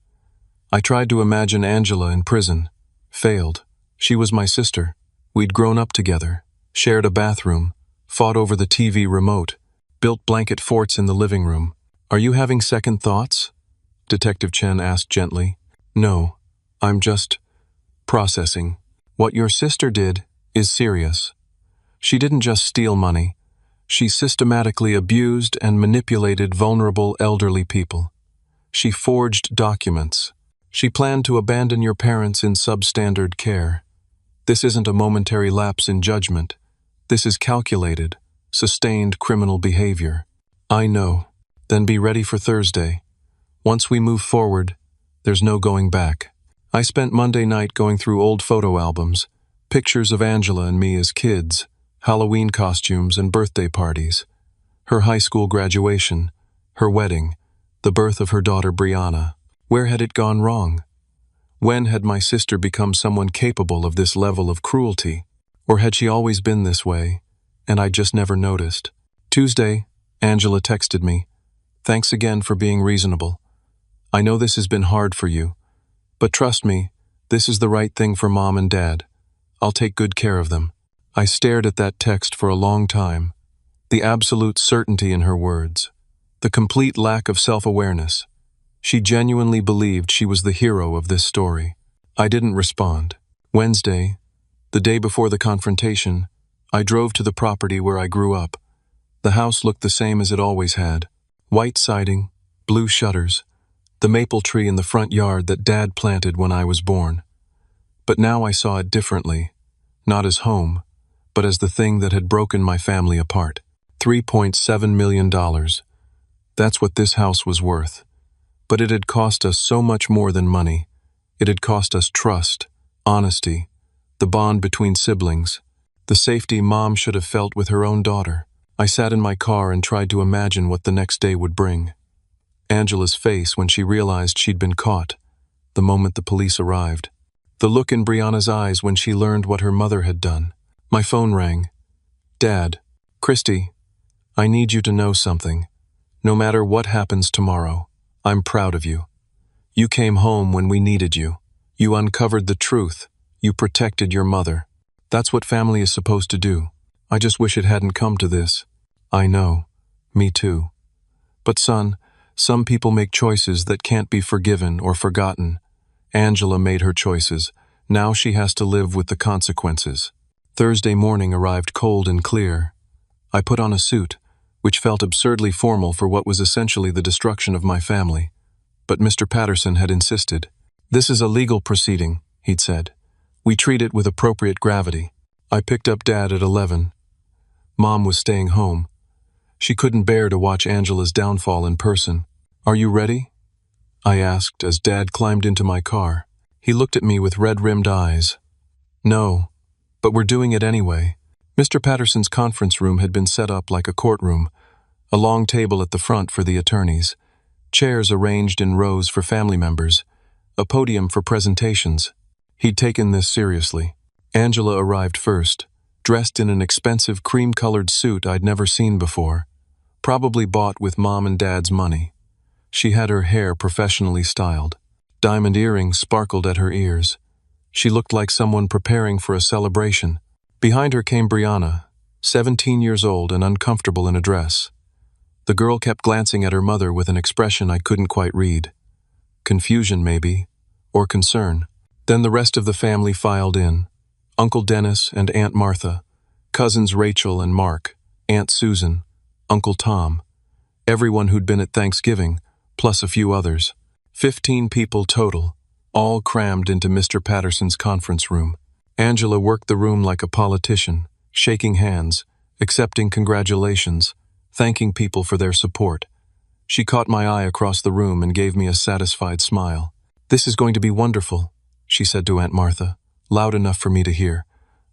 I tried to imagine Angela in prison. Failed. She was my sister. We'd grown up together, shared a bathroom, fought over the TV remote, built blanket forts in the living room. Are you having second thoughts? Detective Chen asked gently. No, I'm just processing. What your sister did is serious. She didn't just steal money. She systematically abused and manipulated vulnerable elderly people. She forged documents. She planned to abandon your parents in substandard care. This isn't a momentary lapse in judgment. This is calculated, sustained criminal behavior. I know. Then be ready for Thursday. Once we move forward, there's no going back. I spent Monday night going through old photo albums, pictures of Angela and me as kids, Halloween costumes and birthday parties. Her high school graduation, her wedding, the birth of her daughter Brianna. Where had it gone wrong? When had my sister become someone capable of this level of cruelty? Or had she always been this way, and I just never noticed? Tuesday, Angela texted me. Thanks again for being reasonable. I know this has been hard for you, but trust me, this is the right thing for Mom and Dad. I'll take good care of them. I stared at that text for a long time. The absolute certainty in her words. The complete lack of self-awareness. She genuinely believed she was the hero of this story. I didn't respond. Wednesday, the day before the confrontation, I drove to the property where I grew up. The house looked the same as it always had. White siding, blue shutters, the maple tree in the front yard that Dad planted when I was born. But now I saw it differently, not as home, but as the thing that had broken my family apart. $3.7 million. That's what this house was worth. But it had cost us so much more than money. It had cost us trust, honesty, the bond between siblings, the safety Mom should have felt with her own daughter. I sat in my car and tried to imagine what the next day would bring. Angela's face when she realized she'd been caught, the moment the police arrived. The look in Brianna's eyes when she learned what her mother had done. My phone rang. Dad, Christy, I need you to know something. No matter what happens tomorrow, I'm proud of you. You came home when we needed you. You uncovered the truth. You protected your mother. That's what family is supposed to do. I just wish it hadn't come to this. I know. Me too. But son, some people make choices that can't be forgiven or forgotten. Angela made her choices. Now she has to live with the consequences. Thursday morning arrived cold and clear. I put on a suit, which felt absurdly formal for what was essentially the destruction of my family. But Mr. Patterson had insisted. This is a legal proceeding, he'd said. We treat it with appropriate gravity. I picked up Dad at 11. Mom was staying home. She couldn't bear to watch Angela's downfall in person. Are you ready? I asked as Dad climbed into my car. He looked at me with red-rimmed eyes. No, but we're doing it anyway. Mr. Patterson's conference room had been set up like a courtroom, a long table at the front for the attorneys, chairs arranged in rows for family members, a podium for presentations. He'd taken this seriously. Angela arrived first, dressed in an expensive cream-colored suit I'd never seen before, probably bought with Mom and Dad's money. She had her hair professionally styled. Diamond earrings sparkled at her ears. She looked like someone preparing for a celebration. Behind her came Brianna, 17 years old and uncomfortable in a dress. The girl kept glancing at her mother with an expression I couldn't quite read. Confusion, maybe, or concern. Then the rest of the family filed in. Uncle Dennis and Aunt Martha, cousins Rachel and Mark, Aunt Susan, Uncle Tom, everyone who'd been at Thanksgiving, plus a few others. 15 people total, all crammed into Mr. Patterson's conference room. Angela worked the room like a politician, shaking hands, accepting congratulations, thanking people for their support. She caught my eye across the room and gave me a satisfied smile. This is going to be wonderful, she said to Aunt Martha, loud enough for me to hear.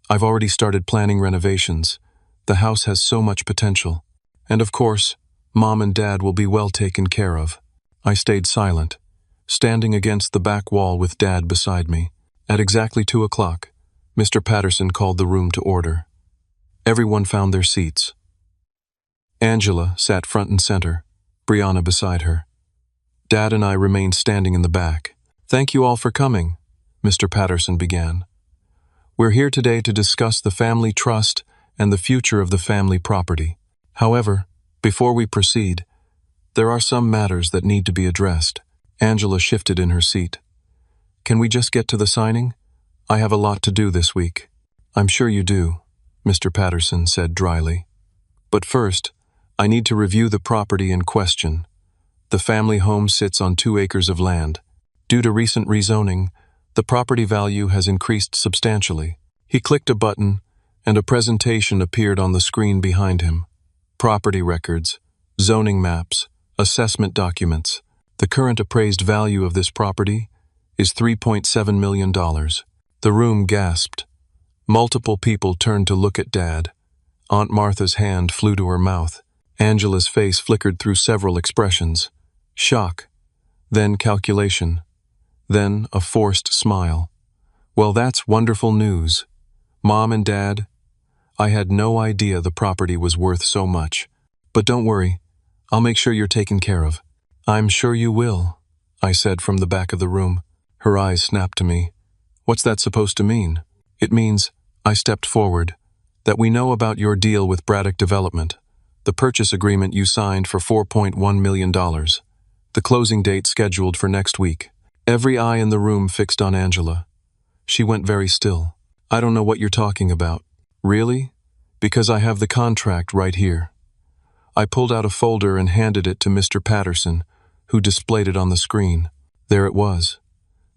I've already started planning renovations. The house has so much potential. And of course, Mom and Dad will be well taken care of. I stayed silent, standing against the back wall with Dad beside me. At exactly 2 o'clock, Mr. Patterson called the room to order. Everyone found their seats. Angela sat front and center, Brianna beside her. Dad and I remained standing in the back. Thank you all for coming, Mr. Patterson began. We're here today to discuss the family trust and the future of the family property. However, before we proceed, there are some matters that need to be addressed. Angela shifted in her seat. Can we just get to the signing? I have a lot to do this week. I'm sure you do, Mr. Patterson said dryly. But first, I need to review the property in question. The family home sits on 2 acres of land. Due to recent rezoning, the property value has increased substantially. He clicked a button, and a presentation appeared on the screen behind him. Property records, zoning maps, assessment documents. The current appraised value of this property is $3.7 million. The room gasped. Multiple people turned to look at Dad. Aunt Martha's hand flew to her mouth. Angela's face flickered through several expressions. Shock, then calculation, then a forced smile. Well, that's wonderful news. Mom and Dad, I had no idea the property was worth so much. But don't worry, I'll make sure you're taken care of. I'm sure you will, I said from the back of the room. Her eyes snapped to me. What's that supposed to mean? It means, I stepped forward, that we know about your deal with Braddock Development, the purchase agreement you signed for $4.1 million, the closing date scheduled for next week. Every eye in the room fixed on Angela. She went very still. I don't know what you're talking about. Really? Because I have the contract right here. I pulled out a folder and handed it to Mr. Patterson, who displayed it on the screen. There it was.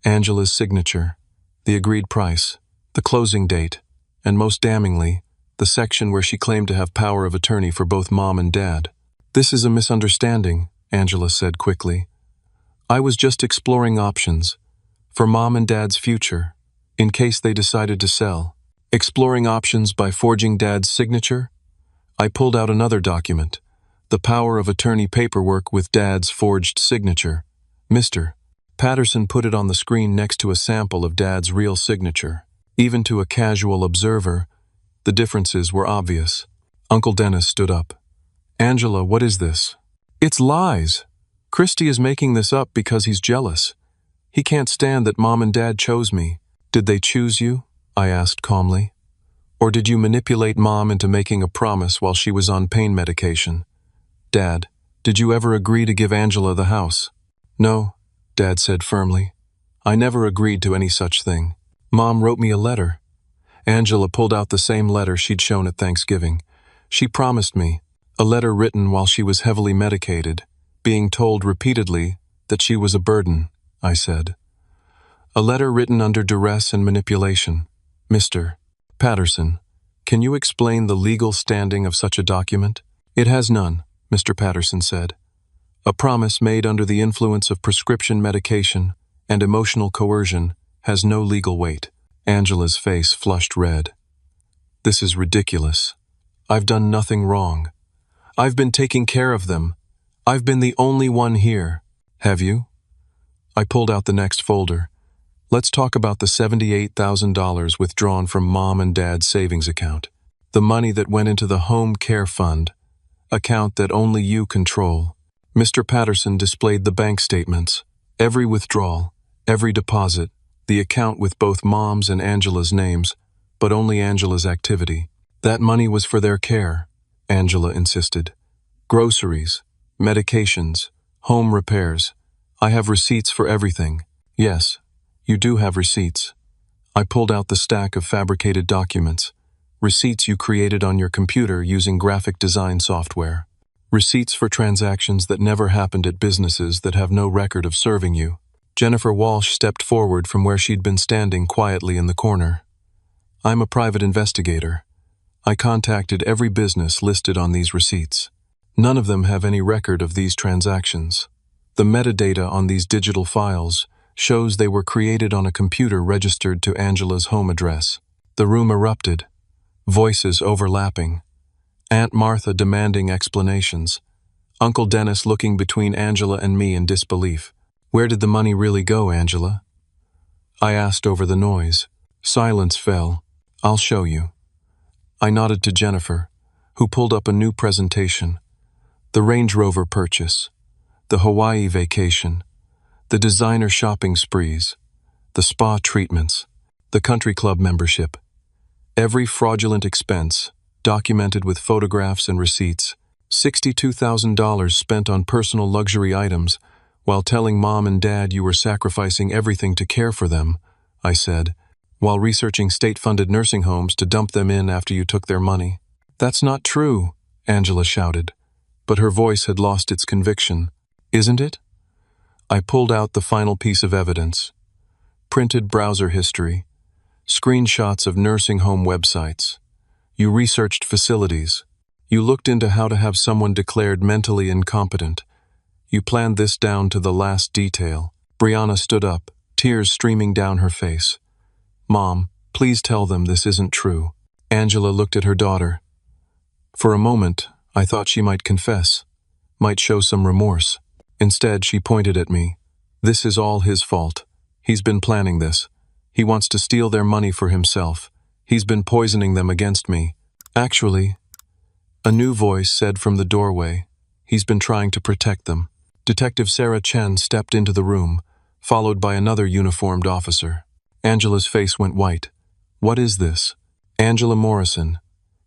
Angela's signature, the agreed price, the closing date, and most damningly, the section where she claimed to have power of attorney for both Mom and Dad. This is a misunderstanding, Angela said quickly. I was just exploring options for Mom and Dad's future, in case they decided to sell. Exploring options by forging Dad's signature? I pulled out another document, the power of attorney paperwork with Dad's forged signature. Mr. Patterson put it on the screen next to a sample of Dad's real signature. Even to a casual observer, the differences were obvious. Uncle Dennis stood up. Angela, what is this? It's lies. Christy is making this up because he's jealous. He can't stand that Mom and Dad chose me. Did they choose you? I asked calmly. Or did you manipulate Mom into making a promise while she was on pain medication? Dad, did you ever agree to give Angela the house? No, Dad said firmly. I never agreed to any such thing. Mom wrote me a letter. Angela pulled out the same letter she'd shown at Thanksgiving. She promised me, a letter written while she was heavily medicated, being told repeatedly that she was a burden, I said. A letter written under duress and manipulation. Mr. Patterson, can you explain the legal standing of such a document? It has none, Mr. Patterson said. A promise made under the influence of prescription medication and emotional coercion has no legal weight. Angela's face flushed red. This is ridiculous. I've done nothing wrong. I've been taking care of them. I've been the only one here. Have you? I pulled out the next folder. Let's talk about the $78,000 withdrawn from Mom and Dad's savings account. The money that went into the Home Care Fund, account that only you control. Mr. Patterson displayed the bank statements, every withdrawal, every deposit, the account with both Mom's and Angela's names, but only Angela's activity. That money was for their care, Angela insisted. Groceries, medications, home repairs. I have receipts for everything. Yes, you do have receipts. I pulled out the stack of fabricated documents. Receipts you created on your computer using graphic design software. Receipts for transactions that never happened at businesses that have no record of serving you. Jennifer Walsh stepped forward from where she'd been standing quietly in the corner. I'm a private investigator. I contacted every business listed on these receipts. None of them have any record of these transactions. The metadata on these digital files shows they were created on a computer registered to Angela's home address. The room erupted, voices overlapping. Aunt Martha demanding explanations. Uncle Dennis looking between Angela and me in disbelief. Where did the money really go, Angela? I asked over the noise. Silence fell. I'll show you. I nodded to Jennifer, who pulled up a new presentation. The Range Rover purchase, the Hawaii vacation, the designer shopping sprees, the spa treatments, the country club membership. Every fraudulent expense, documented with photographs and receipts. $62,000 spent on personal luxury items, while telling Mom and Dad you were sacrificing everything to care for them, I said, while researching state-funded nursing homes to dump them in after you took their money. That's not true, Angela shouted, but her voice had lost its conviction. Isn't it? I pulled out the final piece of evidence. Printed browser history, screenshots of nursing home websites. You researched facilities. You looked into how to have someone declared mentally incompetent. You planned this down to the last detail. Brianna stood up, tears streaming down her face. Mom, please tell them this isn't true. Angela looked at her daughter. For a moment, I thought she might confess, might show some remorse. Instead, she pointed at me. This is all his fault. He's been planning this. He wants to steal their money for himself. He's been poisoning them against me. Actually, a new voice said from the doorway, he's been trying to protect them. Detective Sarah Chen stepped into the room, followed by another uniformed officer. Angela's face went white. What is this? Angela Morrison.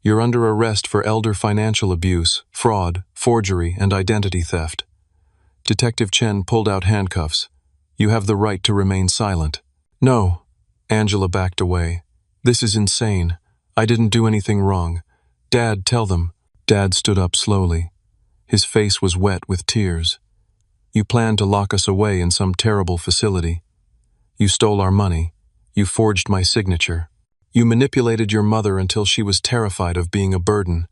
You're under arrest for elder financial abuse, fraud, forgery, and identity theft. Detective Chen pulled out handcuffs. You have the right to remain silent. No. Angela backed away. This is insane. I didn't do anything wrong. Dad, tell them. Dad stood up slowly. His face was wet with tears. You planned to lock us away in some terrible facility. You stole our money. You forged my signature. You manipulated your mother until she was terrified of being a burden.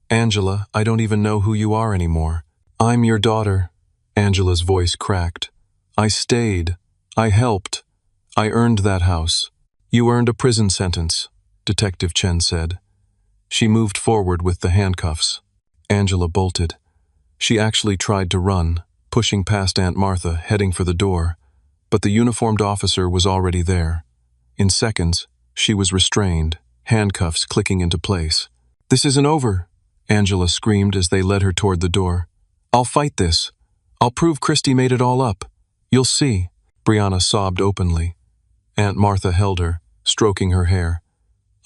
Angela, I don't even know who you are anymore. I'm your daughter. Angela's voice cracked. I stayed. I helped. I earned that house. You earned a prison sentence, Detective Chen said. She moved forward with the handcuffs. Angela bolted. She actually tried to run, pushing past Aunt Martha, heading for the door. But the uniformed officer was already there. In seconds, she was restrained, handcuffs clicking into place. This isn't over, Angela screamed as they led her toward the door. I'll fight this. I'll prove Christy made it all up. You'll see. Brianna sobbed openly. Aunt Martha held her, stroking her hair.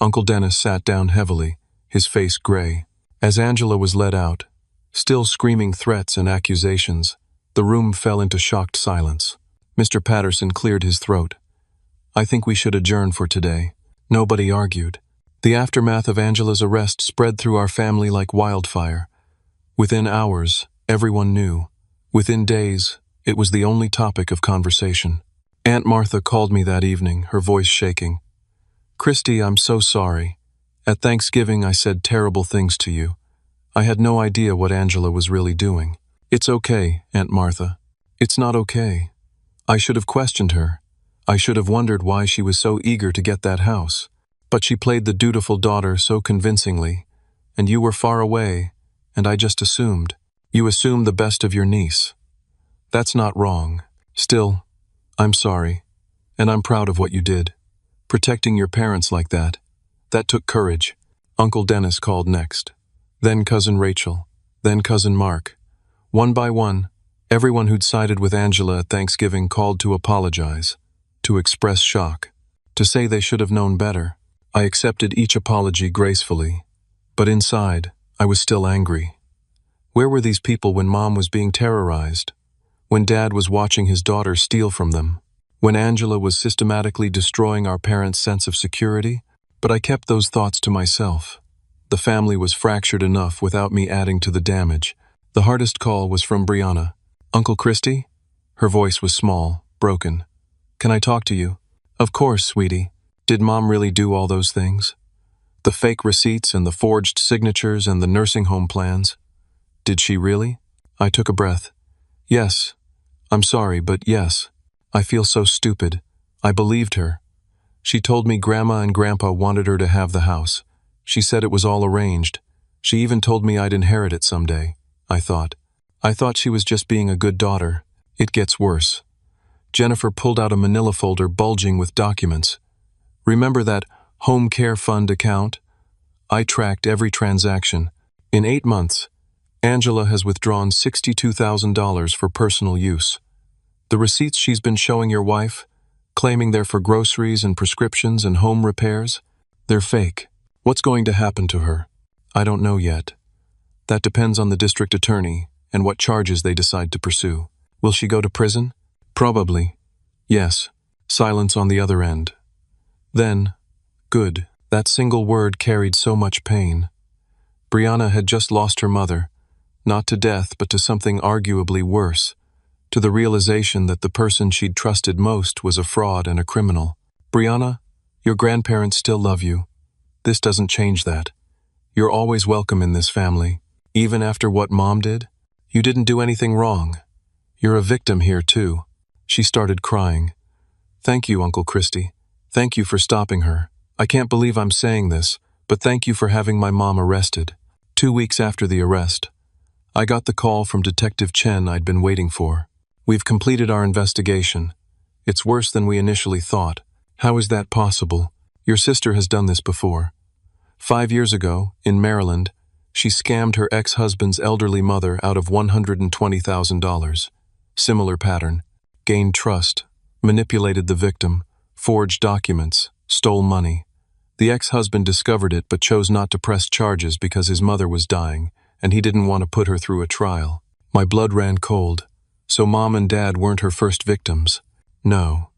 Uncle Dennis sat down heavily, his face gray. As Angela was led out, still screaming threats and accusations, the room fell into shocked silence. Mr. Patterson cleared his throat. I think we should adjourn for today. Nobody argued. The aftermath of Angela's arrest spread through our family like wildfire. Within hours, everyone knew. Within days, it was the only topic of conversation. Aunt Martha called me that evening, her voice shaking. Christy, I'm so sorry. At Thanksgiving, I said terrible things to you. I had no idea what Angela was really doing. It's okay, Aunt Martha. It's not okay. I should have questioned her. I should have wondered why she was so eager to get that house. But she played the dutiful daughter so convincingly, and you were far away, and I just assumed. You assumed the best of your niece. That's not wrong. Still, I'm sorry, and I'm proud of what you did. Protecting your parents like that took courage. Uncle Dennis called next. Then Cousin Rachel. Then Cousin Mark. One by one, everyone who'd sided with Angela at Thanksgiving called to apologize, to express shock, to say they should have known better. I accepted each apology gracefully, but inside, I was still angry. Where were these people when Mom was being terrorized? When Dad was watching his daughter steal from them? When Angela was systematically destroying our parents' sense of security? But I kept those thoughts to myself. The family was fractured enough without me adding to the damage. The hardest call was from Brianna. Uncle Christy? Her voice was small, broken. Can I talk to you? Of course, sweetie. Did Mom really do all those things? The fake receipts and the forged signatures and the nursing home plans? Did she really? I took a breath. Yes. I'm sorry, but yes. I feel so stupid. I believed her. She told me Grandma and Grandpa wanted her to have the house. She said it was all arranged. She even told me I'd inherit it someday, I thought. I thought she was just being a good daughter. It gets worse. Jennifer pulled out a manila folder bulging with documents. Remember that home care fund account? I tracked every transaction. In 8 months, Angela has withdrawn $62,000 for personal use. The receipts she's been showing your wife, claiming they're for groceries and prescriptions and home repairs, they're fake. What's going to happen to her? I don't know yet. That depends on the district attorney and what charges they decide to pursue. Will she go to prison? Probably. Yes. Silence on the other end. Then, good. That single word carried so much pain. Brianna had just lost her mother, not to death but to something arguably worse, to the realization that the person she'd trusted most was a fraud and a criminal. Brianna, your grandparents still love you. This doesn't change that. You're always welcome in this family, even after what Mom did. You didn't do anything wrong. You're a victim here too. She started crying. Thank you, Uncle Christy. Thank you for stopping her. I can't believe I'm saying this, but thank you for having my mom arrested. 2 weeks after the arrest, I got the call from Detective Chen I'd been waiting for. "We've completed our investigation. It's worse than we initially thought." "How is that possible?" "Your sister has done this before. 5 years ago, in Maryland, she scammed her ex-husband's elderly mother out of $120,000. Similar pattern. Gained trust, manipulated the victim, forged documents, stole money. The ex-husband discovered it but chose not to press charges because his mother was dying, and he didn't want to put her through a trial. My blood ran cold. So Mom and Dad weren't her first victims. No.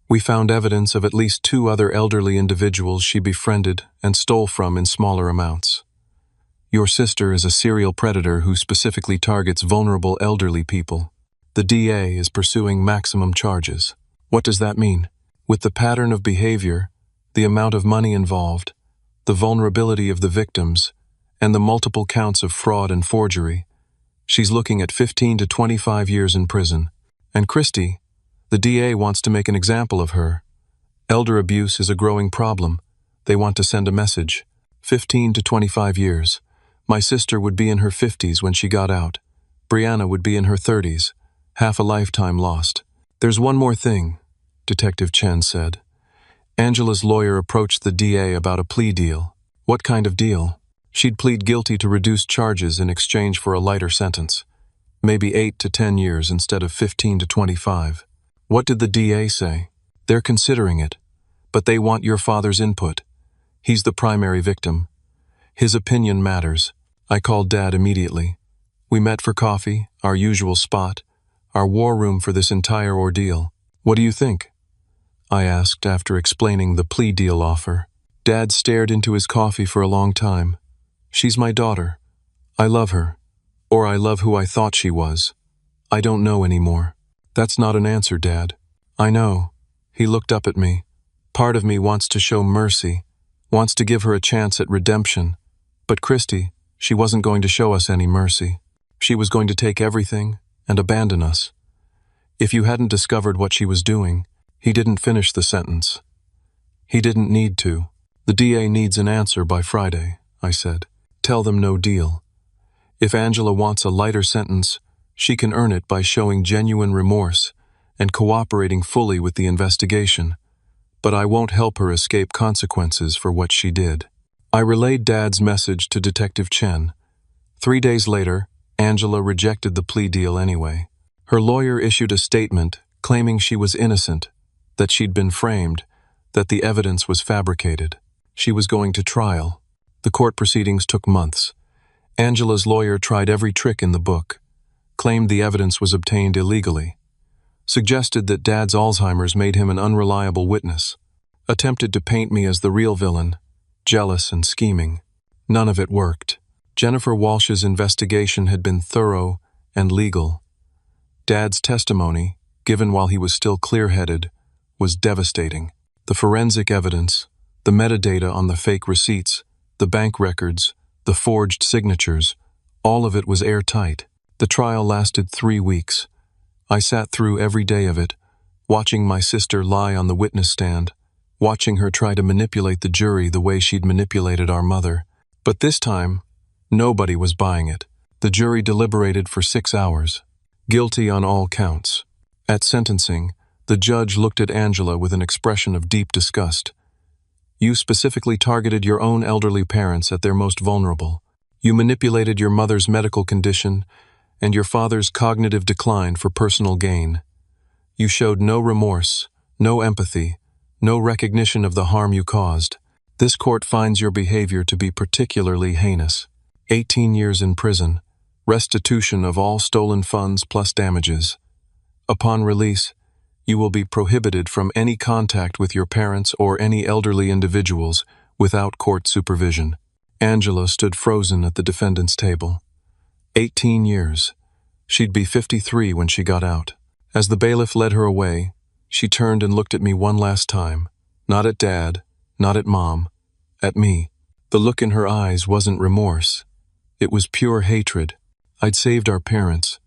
We found evidence of at least 2 other elderly individuals she befriended and stole from in smaller amounts. Your sister is a serial predator who specifically targets vulnerable elderly people. The DA is pursuing maximum charges. What does that mean? With the pattern of behavior, the amount of money involved, the vulnerability of the victims, and the multiple counts of fraud and forgery, she's looking at 15 to 25 years in prison. And Christy, the DA wants to make an example of her. Elder abuse is a growing problem. They want to send a message. 15 to 25 years. My sister would be in her 50s when she got out. Brianna would be in her 30s. Half a lifetime lost. "There's one more thing," Detective Chen said. Angela's lawyer approached the DA about a plea deal. "What kind of deal?" "She'd plead guilty to reduced charges in exchange for a lighter sentence. Maybe 8 to 10 years instead of 15 to 25. "What did the DA say?" "They're considering it, but they want your father's input. He's the primary victim. His opinion matters." I called Dad immediately. We met for coffee, our usual spot, our war room for this entire ordeal. "What do you think?" I asked after explaining the plea deal offer. Dad stared into his coffee for a long time. "She's my daughter. I love her. Or I love who I thought she was. I don't know anymore." "That's not an answer, Dad." "I know." He looked up at me. "Part of me wants to show mercy, wants to give her a chance at redemption. But Christy, she wasn't going to show us any mercy. She was going to take everything and abandon us. If you hadn't discovered what she was doing..." He didn't finish the sentence. "He didn't need to. The DA needs an answer by Friday," I said. "Tell them no deal. If Angela wants a lighter sentence, she can earn it by showing genuine remorse and cooperating fully with the investigation. But I won't help her escape consequences for what she did." I relayed Dad's message to Detective Chen. 3 days later, Angela rejected the plea deal anyway. Her lawyer issued a statement claiming she was innocent, that she'd been framed, that the evidence was fabricated. She was going to trial. The court proceedings took months. Angela's lawyer tried every trick in the book, claimed the evidence was obtained illegally, suggested that Dad's Alzheimer's made him an unreliable witness, attempted to paint me as the real villain, jealous and scheming. None of it worked. Jennifer Walsh's investigation had been thorough and legal. Dad's testimony, given while he was still clear-headed, was devastating. The forensic evidence, the metadata on the fake receipts, the bank records, the forged signatures, all of it was airtight. The trial lasted 3 weeks. I sat through every day of it, watching my sister lie on the witness stand, watching her try to manipulate the jury the way she'd manipulated our mother. But this time, nobody was buying it. The jury deliberated for 6 hours. Guilty on all counts. At sentencing, the judge looked at Angela with an expression of deep disgust. "You specifically targeted your own elderly parents at their most vulnerable. You manipulated your mother's medical condition and your father's cognitive decline for personal gain. You showed no remorse, no empathy, no recognition of the harm you caused. This court finds your behavior to be particularly heinous. 18 years in prison, restitution of all stolen funds plus damages. Upon release, you will be prohibited from any contact with your parents or any elderly individuals without court supervision." Angela stood frozen at the defendant's table. 18 years. She'd be 53 when she got out. As the bailiff led her away, she turned and looked at me one last time. Not at Dad, not at Mom, at me. The look in her eyes wasn't remorse. It was pure hatred. I'd saved our parents,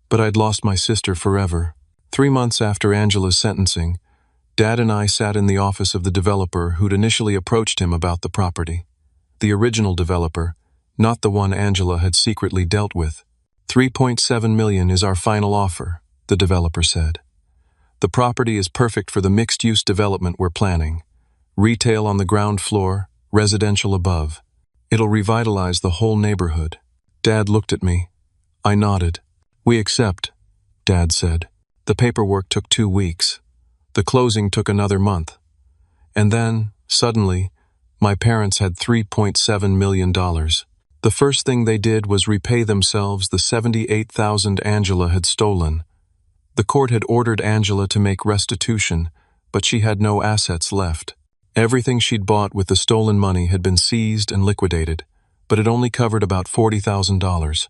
but I'd lost my sister forever. 3 months after Angela's sentencing, Dad and I sat in the office of the developer who'd initially approached him about the property. The original developer, not the one Angela had secretly dealt with. $3.7 million is our final offer, the developer said. The property is perfect for the mixed-use development we're planning. Retail on the ground floor, residential above. It'll revitalize the whole neighborhood. Dad looked at me. I nodded. We accept, Dad said. The paperwork took 2 weeks. The closing took another month. And then, suddenly, my parents had $3.7 million. The first thing they did was repay themselves the $78,000 Angela had stolen. The court had ordered Angela to make restitution, but she had no assets left. Everything she'd bought with the stolen money had been seized and liquidated, but it only covered about $40,000.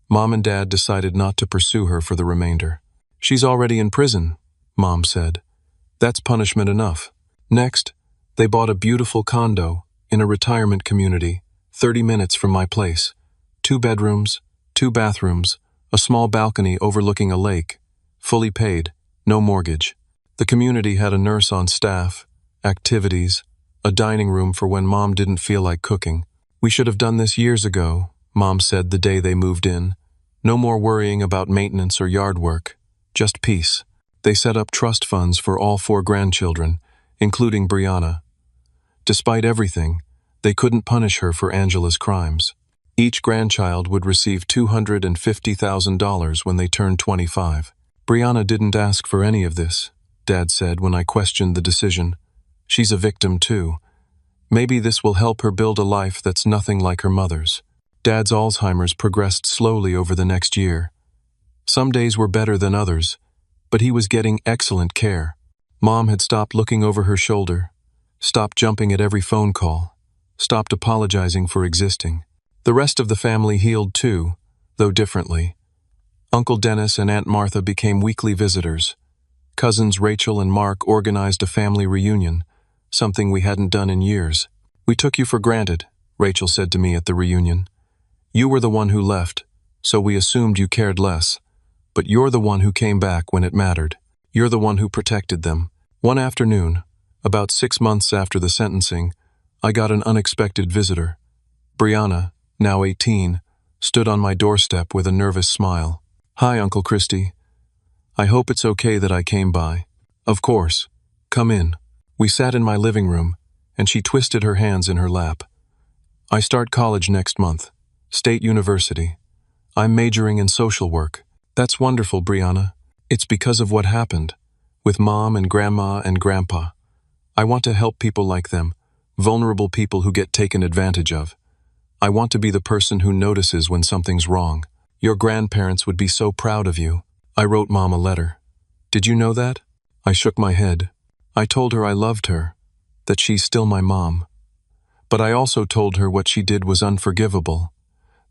Mom and Dad decided not to pursue her for the remainder. She's already in prison, Mom said. That's punishment enough. Next, they bought a beautiful condo in a retirement community, 30 minutes from my place. 2 bedrooms, 2 bathrooms, a small balcony overlooking a lake. Fully paid, no mortgage. The community had a nurse on staff, activities, a dining room for when Mom didn't feel like cooking. We should have done this years ago, Mom said the day they moved in. No more worrying about maintenance or yard work. Just peace. They set up trust funds for all 4 grandchildren, including Brianna. Despite everything, they couldn't punish her for Angela's crimes. Each grandchild would receive $250,000 when they turned 25. Brianna didn't ask for any of this, Dad said when I questioned the decision. She's a victim too. Maybe this will help her build a life that's nothing like her mother's. Dad's Alzheimer's progressed slowly over the next year. Some days were better than others, but he was getting excellent care. Mom had stopped looking over her shoulder, stopped jumping at every phone call, stopped apologizing for existing. The rest of the family healed too, though differently. Uncle Dennis and Aunt Martha became weekly visitors. Cousins Rachel and Mark organized a family reunion, something we hadn't done in years. We took you for granted, Rachel said to me at the reunion. You were the one who left, so we assumed you cared less. But you're the one who came back when it mattered. You're the one who protected them. One afternoon, about 6 months after the sentencing, I got an unexpected visitor. Brianna, now 18, stood on my doorstep with a nervous smile. Hi, Uncle Christy. I hope it's okay that I came by. Of course. Come in. We sat in my living room, and she twisted her hands in her lap. I start college next month. State University. I'm majoring in social work. That's wonderful, Brianna. It's because of what happened, with Mom and Grandma and Grandpa. I want to help people like them, vulnerable people who get taken advantage of. I want to be the person who notices when something's wrong. Your grandparents would be so proud of you. I wrote Mom a letter. Did you know that? I shook my head. I told her I loved her, that she's still my mom. But I also told her what she did was unforgivable,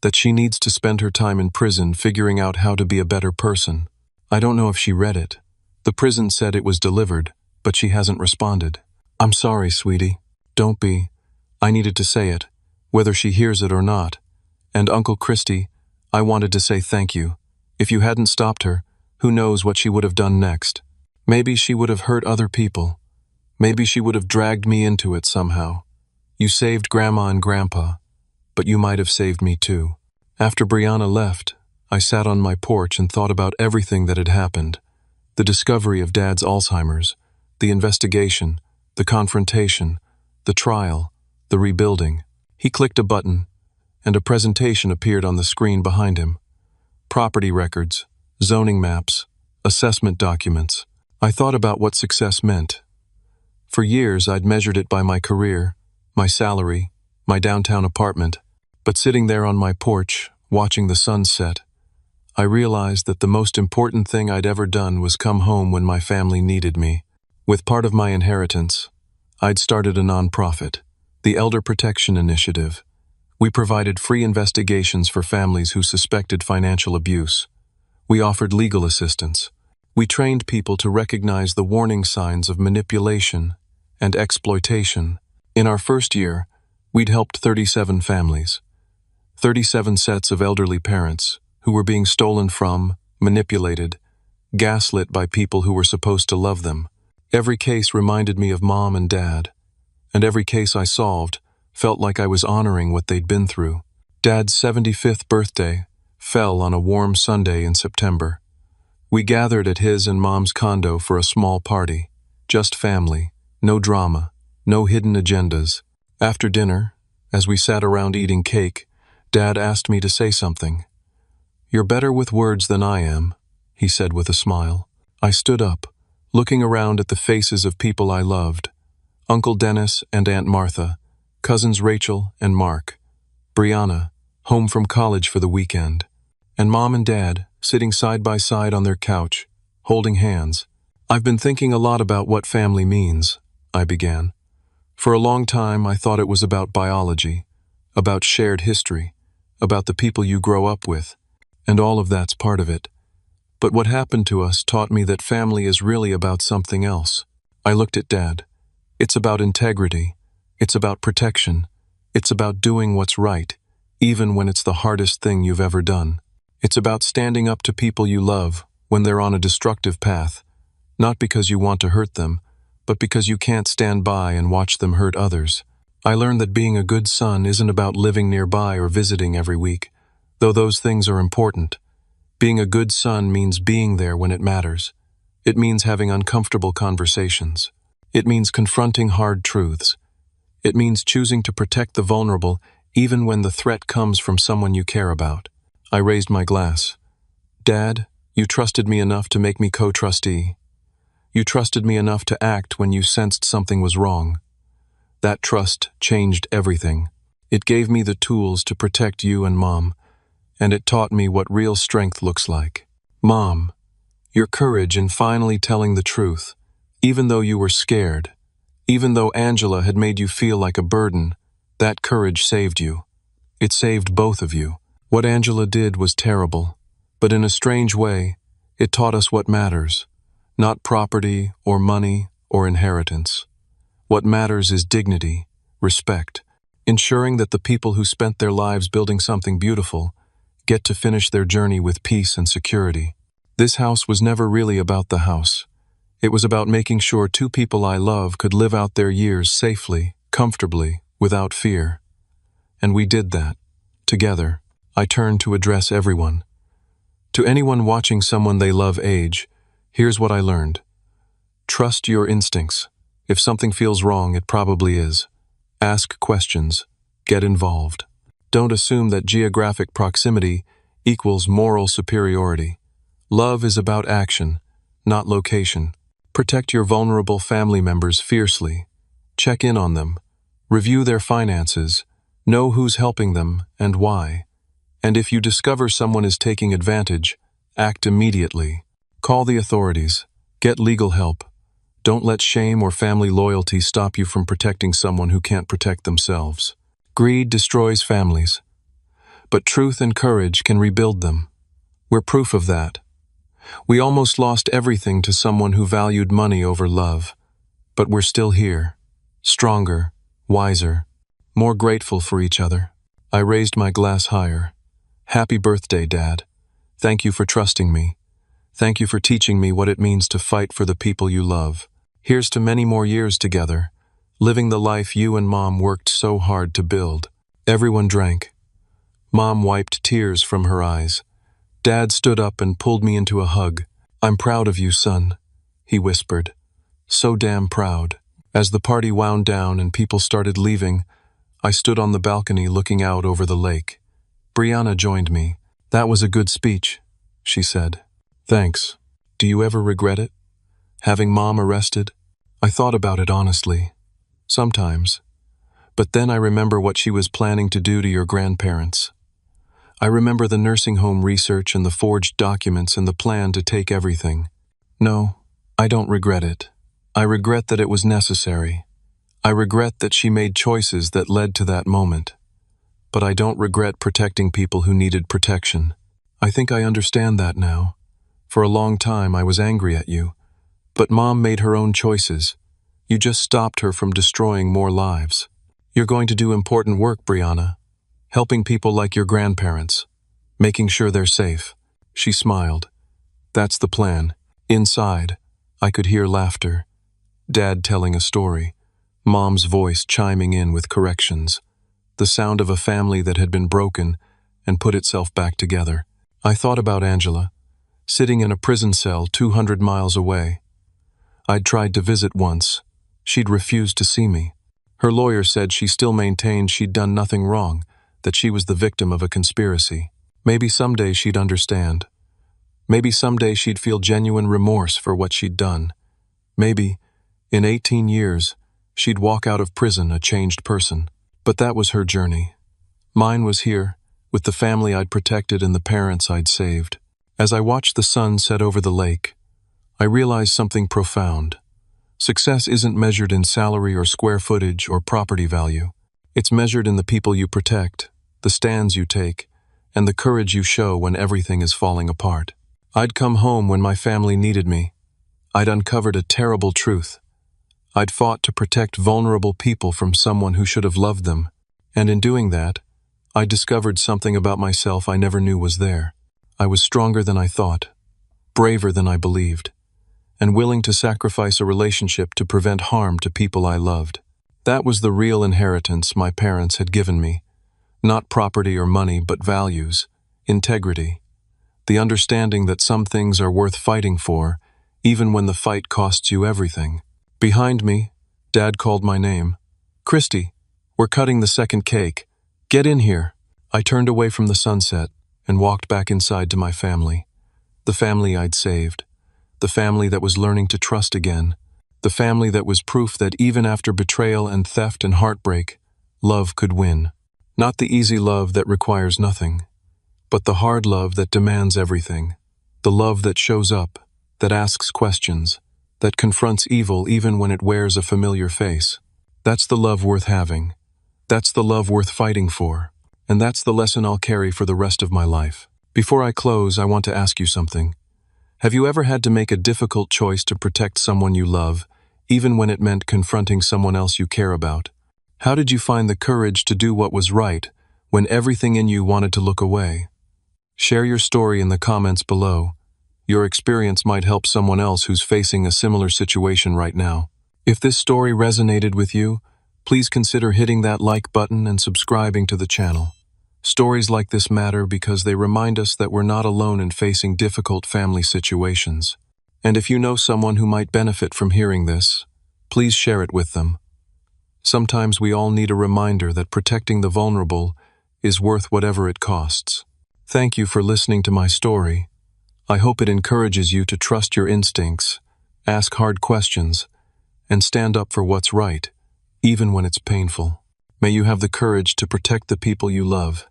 that she needs to spend her time in prison figuring out how to be a better person. I don't know if she read it. The prison said it was delivered, but she hasn't responded. I'm sorry, sweetie. Don't be. I needed to say it, whether she hears it or not. And Uncle Christy, I wanted to say thank you. If you hadn't stopped her, who knows what she would have done next. Maybe she would have hurt other people. Maybe she would have dragged me into it somehow. You saved Grandma and Grandpa, but you might have saved me too. After Brianna left, I sat on my porch and thought about everything that had happened. The discovery of Dad's Alzheimer's, the investigation, the confrontation, the trial, the rebuilding. He clicked a button, and a presentation appeared on the screen behind him. Property records, zoning maps, assessment documents. I thought about what success meant. For years, I'd measured it by my career, my salary, my downtown apartment. But sitting there on my porch, watching the sun set, I realized that the most important thing I'd ever done was come home when my family needed me. With part of my inheritance, I'd started a nonprofit, the Elder Protection Initiative. We provided free investigations for families who suspected financial abuse. We offered legal assistance. We trained people to recognize the warning signs of manipulation and exploitation. In our first year, we'd helped 37 families, 37 sets of elderly parents who were being stolen from, manipulated, gaslit by people who were supposed to love them. Every case reminded me of Mom and Dad, and every case I solved felt like I was honoring what they'd been through. Dad's 75th birthday fell on a warm Sunday in September. We gathered at his and Mom's condo for a small party. Just family, no drama, no hidden agendas. After dinner, as we sat around eating cake, Dad asked me to say something. "You're better with words than I am," he said with a smile. I stood up, looking around at the faces of people I loved. Uncle Dennis and Aunt Martha, cousins Rachel and Mark, Brianna, home from college for the weekend, and Mom and Dad, sitting side by side on their couch, holding hands. "I've been thinking a lot about what family means," I began. "For a long time, I thought it was about biology, about shared history, about the people you grow up with, and all of that's part of it. But what happened to us taught me that family is really about something else." I looked at Dad. "It's about integrity. It's about protection. It's about doing what's right, even when it's the hardest thing you've ever done. It's about standing up to people you love when they're on a destructive path, not because you want to hurt them, but because you can't stand by and watch them hurt others." I learned that being a good son isn't about living nearby or visiting every week, though those things are important. Being a good son means being there when it matters. It means having uncomfortable conversations. It means confronting hard truths. It means choosing to protect the vulnerable even when the threat comes from someone you care about. I raised my glass. "Dad, you trusted me enough to make me co-trustee. You trusted me enough to act when you sensed something was wrong. That trust changed everything. It gave me the tools to protect you and Mom, and it taught me what real strength looks like. Mom, your courage in finally telling the truth, even though you were scared, even though Angela had made you feel like a burden, that courage saved you. It saved both of you. What Angela did was terrible, but in a strange way, it taught us what matters, not property or money or inheritance. What matters is dignity, respect, ensuring that the people who spent their lives building something beautiful get to finish their journey with peace and security. This house was never really about the house. It was about making sure two people I love could live out their years safely, comfortably, without fear. And we did that, together. I turned to address everyone. To anyone watching someone they love age, here's what I learned. Trust your instincts. If something feels wrong, it probably is. Ask questions. Get involved. Don't assume that geographic proximity equals moral superiority. Love is about action, not location. Protect your vulnerable family members fiercely. Check in on them. Review their finances. Know who's helping them and why. And if you discover someone is taking advantage, act immediately. Call the authorities. Get legal help. Don't let shame or family loyalty stop you from protecting someone who can't protect themselves. Greed destroys families, but truth and courage can rebuild them. We're proof of that. We almost lost everything to someone who valued money over love, but we're still here, stronger, wiser, more grateful for each other. I raised my glass higher. Happy birthday, Dad. Thank you for trusting me. Thank you for teaching me what it means to fight for the people you love. Here's to many more years together, living the life you and Mom worked so hard to build. Everyone drank. Mom wiped tears from her eyes. Dad stood up and pulled me into a hug. "I'm proud of you, son," he whispered. "So damn proud." As the party wound down and people started leaving, I stood on the balcony looking out over the lake. Brianna joined me. "That was a good speech," she said. "Thanks. Do you ever regret it? Having Mom arrested?" I thought about it honestly. Sometimes. But then I remember what she was planning to do to your grandparents. I remember the nursing home research and the forged documents and the plan to take everything. No, I don't regret it. I regret that it was necessary. I regret that she made choices that led to that moment. But I don't regret protecting people who needed protection. I think I understand that now. For a long time I was angry at you. But Mom made her own choices. You just stopped her from destroying more lives. You're going to do important work, Brianna. Helping people like your grandparents. Making sure they're safe. She smiled. That's the plan. Inside, I could hear laughter. Dad telling a story. Mom's voice chiming in with corrections. the sound of a family that had been broken and put itself back together. I thought about Angela, sitting in a prison cell 200 miles away. I'd tried to visit once. She'd refused to see me. Her lawyer said she still maintained she'd done nothing wrong, that she was the victim of a conspiracy. Maybe someday she'd understand. Maybe someday she'd feel genuine remorse for what she'd done. Maybe, in 18 years, she'd walk out of prison a changed person. But that was her journey. Mine was here, with the family I'd protected and the parents I'd saved. As I watched the sun set over the lake, I realized something profound. Success isn't measured in salary or square footage or property value. It's measured in the people you protect, the stands you take, and the courage you show when everything is falling apart. I'd come home when my family needed me. I'd uncovered a terrible truth. I'd fought to protect vulnerable people from someone who should have loved them. And in doing that, I discovered something about myself I never knew was there. I was stronger than I thought, braver than I believed, and willing to sacrifice a relationship to prevent harm to people I loved. That was the real inheritance my parents had given me. Not property or money, but values, integrity, the understanding that some things are worth fighting for, even when the fight costs you everything. Behind me, Dad called my name. "Christy, we're cutting the second cake. Get in here." I turned away from the sunset and walked back inside to my family. The family I'd saved. The family that was learning to trust again. The family that was proof that even after betrayal and theft and heartbreak, love could win. Not the easy love that requires nothing, but the hard love that demands everything. The love that shows up, that asks questions, that confronts evil even when it wears a familiar face. That's the love worth having. That's the love worth fighting for. And that's the lesson I'll carry for the rest of my life. Before I close, I want to ask you something. Have you ever had to make a difficult choice to protect someone you love, even when it meant confronting someone else you care about? How did you find the courage to do what was right when everything in you wanted to look away? Share your story in the comments below. Your experience might help someone else who's facing a similar situation right now. If this story resonated with you, please consider hitting that like button and subscribing to the channel. Stories like this matter because they remind us that we're not alone in facing difficult family situations. And if you know someone who might benefit from hearing this, please share it with them. Sometimes we all need a reminder that protecting the vulnerable is worth whatever it costs. Thank you for listening to my story. I hope it encourages you to trust your instincts, ask hard questions, and stand up for what's right, even when it's painful. May you have the courage to protect the people you love,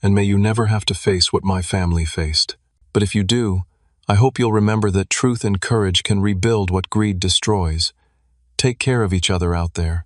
and may you never have to face what my family faced. But if you do, I hope you'll remember that truth and courage can rebuild what greed destroys. Take care of each other out there.